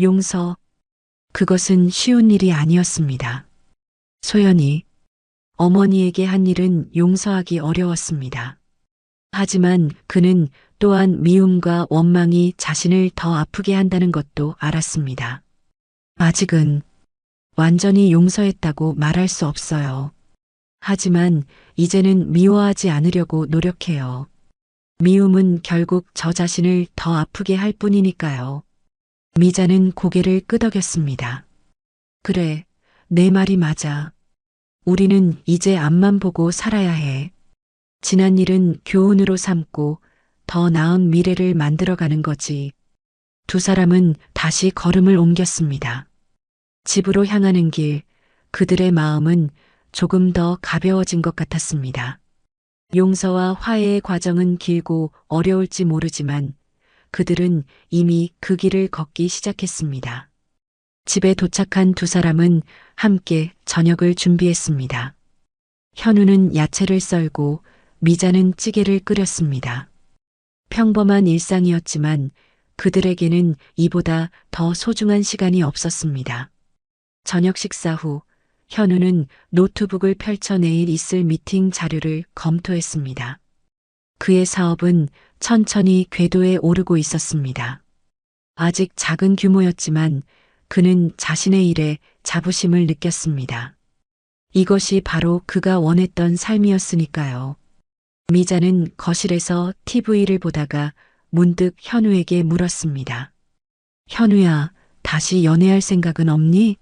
용서. 그것은 쉬운 일이 아니었습니다. 소연이 어머니에게 한 일은 용서하기 어려웠습니다. 하지만 그는 또한 미움과 원망이 자신을 더 아프게 한다는 것도 알았습니다. 아직은 완전히 용서했다고 말할 수 없어요. 하지만 이제는 미워하지 않으려고 노력해요. 미움은 결국 저 자신을 더 아프게 할 뿐이니까요. 미자는 고개를 끄덕였습니다. 그래, 내 말이 맞아. 우리는 이제 앞만 보고 살아야 해. 지난 일은 교훈으로 삼고 더 나은 미래를 만들어가는 거지. 두 사람은 다시 걸음을 옮겼습니다. 집으로 향하는 길, 그들의 마음은 조금 더 가벼워진 것 같았습니다. 용서와 화해의 과정은 길고 어려울지 모르지만 그들은 이미 그 길을 걷기 시작했습니다. 집에 도착한 두 사람은 함께 저녁을 준비했습니다. 현우는 야채를 썰고 미자는 찌개를 끓였습니다. 평범한 일상이었지만 그들에게는 이보다 더 소중한 시간이 없었습니다. 저녁 식사 후 현우는 노트북을 펼쳐 내일 있을 미팅 자료를 검토했습니다. 그의 사업은 천천히 궤도에 오르고 있었습니다. 아직 작은 규모였지만 그는 자신의 일에 자부심을 느꼈습니다. 이것이 바로 그가 원했던 삶이었으니까요. 미자는 거실에서 TV를 보다가 문득 현우에게 물었습니다. 현우야, 다시 연애할 생각은 없니?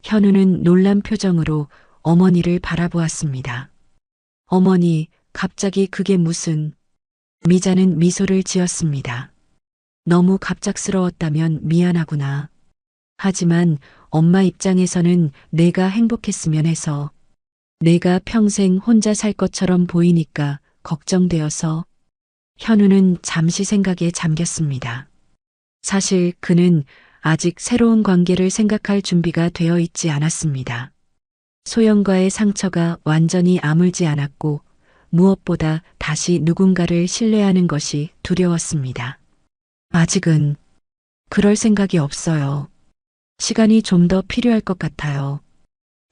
현우는 놀란 표정으로 어머니를 바라보았습니다. 어머니, 갑자기 그게 무슨... 미자는 미소를 지었습니다. 너무 갑작스러웠다면 미안하구나. 하지만 엄마 입장에서는 내가 행복했으면 해서, 내가 평생 혼자 살 것처럼 보이니까 걱정되어서. 현우는 잠시 생각에 잠겼습니다. 사실 그는 아직 새로운 관계를 생각할 준비가 되어 있지 않았습니다. 소영과의 상처가 완전히 아물지 않았고 무엇보다 다시 누군가를 신뢰하는 것이 두려웠습니다. 아직은 그럴 생각이 없어요. 시간이 좀 더 필요할 것 같아요.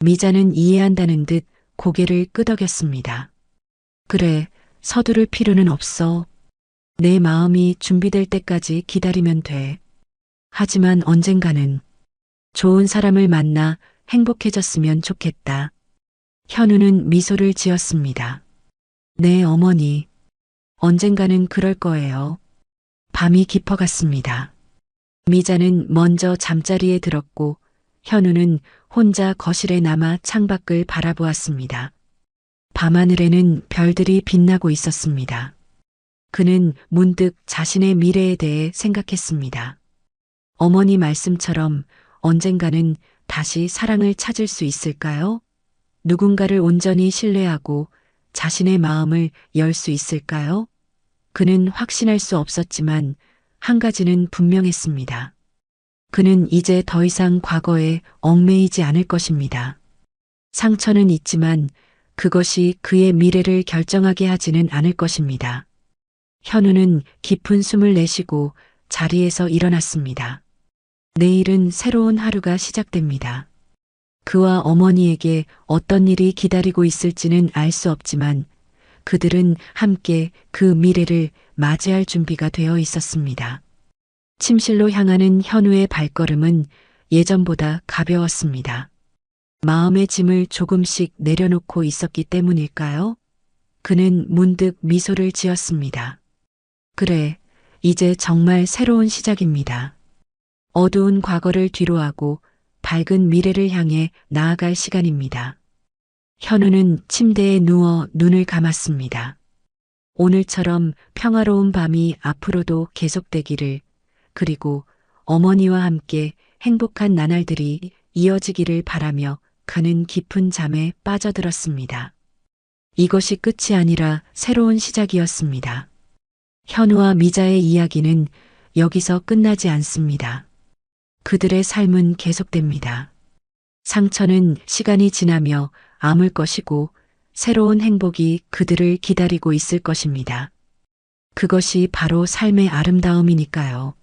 미자는 이해한다는 듯 고개를 끄덕였습니다. 그래, 서두를 필요는 없어. 내 마음이 준비될 때까지 기다리면 돼. 하지만 언젠가는 좋은 사람을 만나 행복해졌으면 좋겠다. 현우는 미소를 지었습니다. 네, 어머니. 언젠가는 그럴 거예요. 밤이 깊어갔습니다. 미자는 먼저 잠자리에 들었고 현우는 혼자 거실에 남아 창밖을 바라보았습니다. 밤하늘에는 별들이 빛나고 있었습니다. 그는 문득 자신의 미래에 대해 생각했습니다. 어머니 말씀처럼 언젠가는 다시 사랑을 찾을 수 있을까요? 누군가를 온전히 신뢰하고 자신의 마음을 열 수 있을까요? 그는 확신할 수 없었지만 한 가지는 분명했습니다. 그는 이제 더 이상 과거에 얽매이지 않을 것입니다. 상처는 있지만 그것이 그의 미래를 결정하게 하지는 않을 것입니다. 현우는 깊은 숨을 내쉬고 자리에서 일어났습니다. 내일은 새로운 하루가 시작됩니다. 그와 어머니에게 어떤 일이 기다리고 있을지는 알 수 없지만 그들은 함께 그 미래를 맞이할 준비가 되어 있었습니다. 침실로 향하는 현우의 발걸음은 예전보다 가벼웠습니다. 마음의 짐을 조금씩 내려놓고 있었기 때문일까요? 그는 문득 미소를 지었습니다. 그래, 이제 정말 새로운 시작입니다. 어두운 과거를 뒤로하고 밝은 미래를 향해 나아갈 시간입니다. 현우는 침대에 누워 눈을 감았습니다. 오늘처럼 평화로운 밤이 앞으로도 계속되기를, 그리고 어머니와 함께 행복한 나날들이 이어지기를 바라며 그는 깊은 잠에 빠져들었습니다. 이것이 끝이 아니라 새로운 시작이었습니다. 현우와 미자의 이야기는 여기서 끝나지 않습니다. 그들의 삶은 계속됩니다. 상처는 시간이 지나며 아물 것이고 새로운 행복이 그들을 기다리고 있을 것입니다. 그것이 바로 삶의 아름다움이니까요.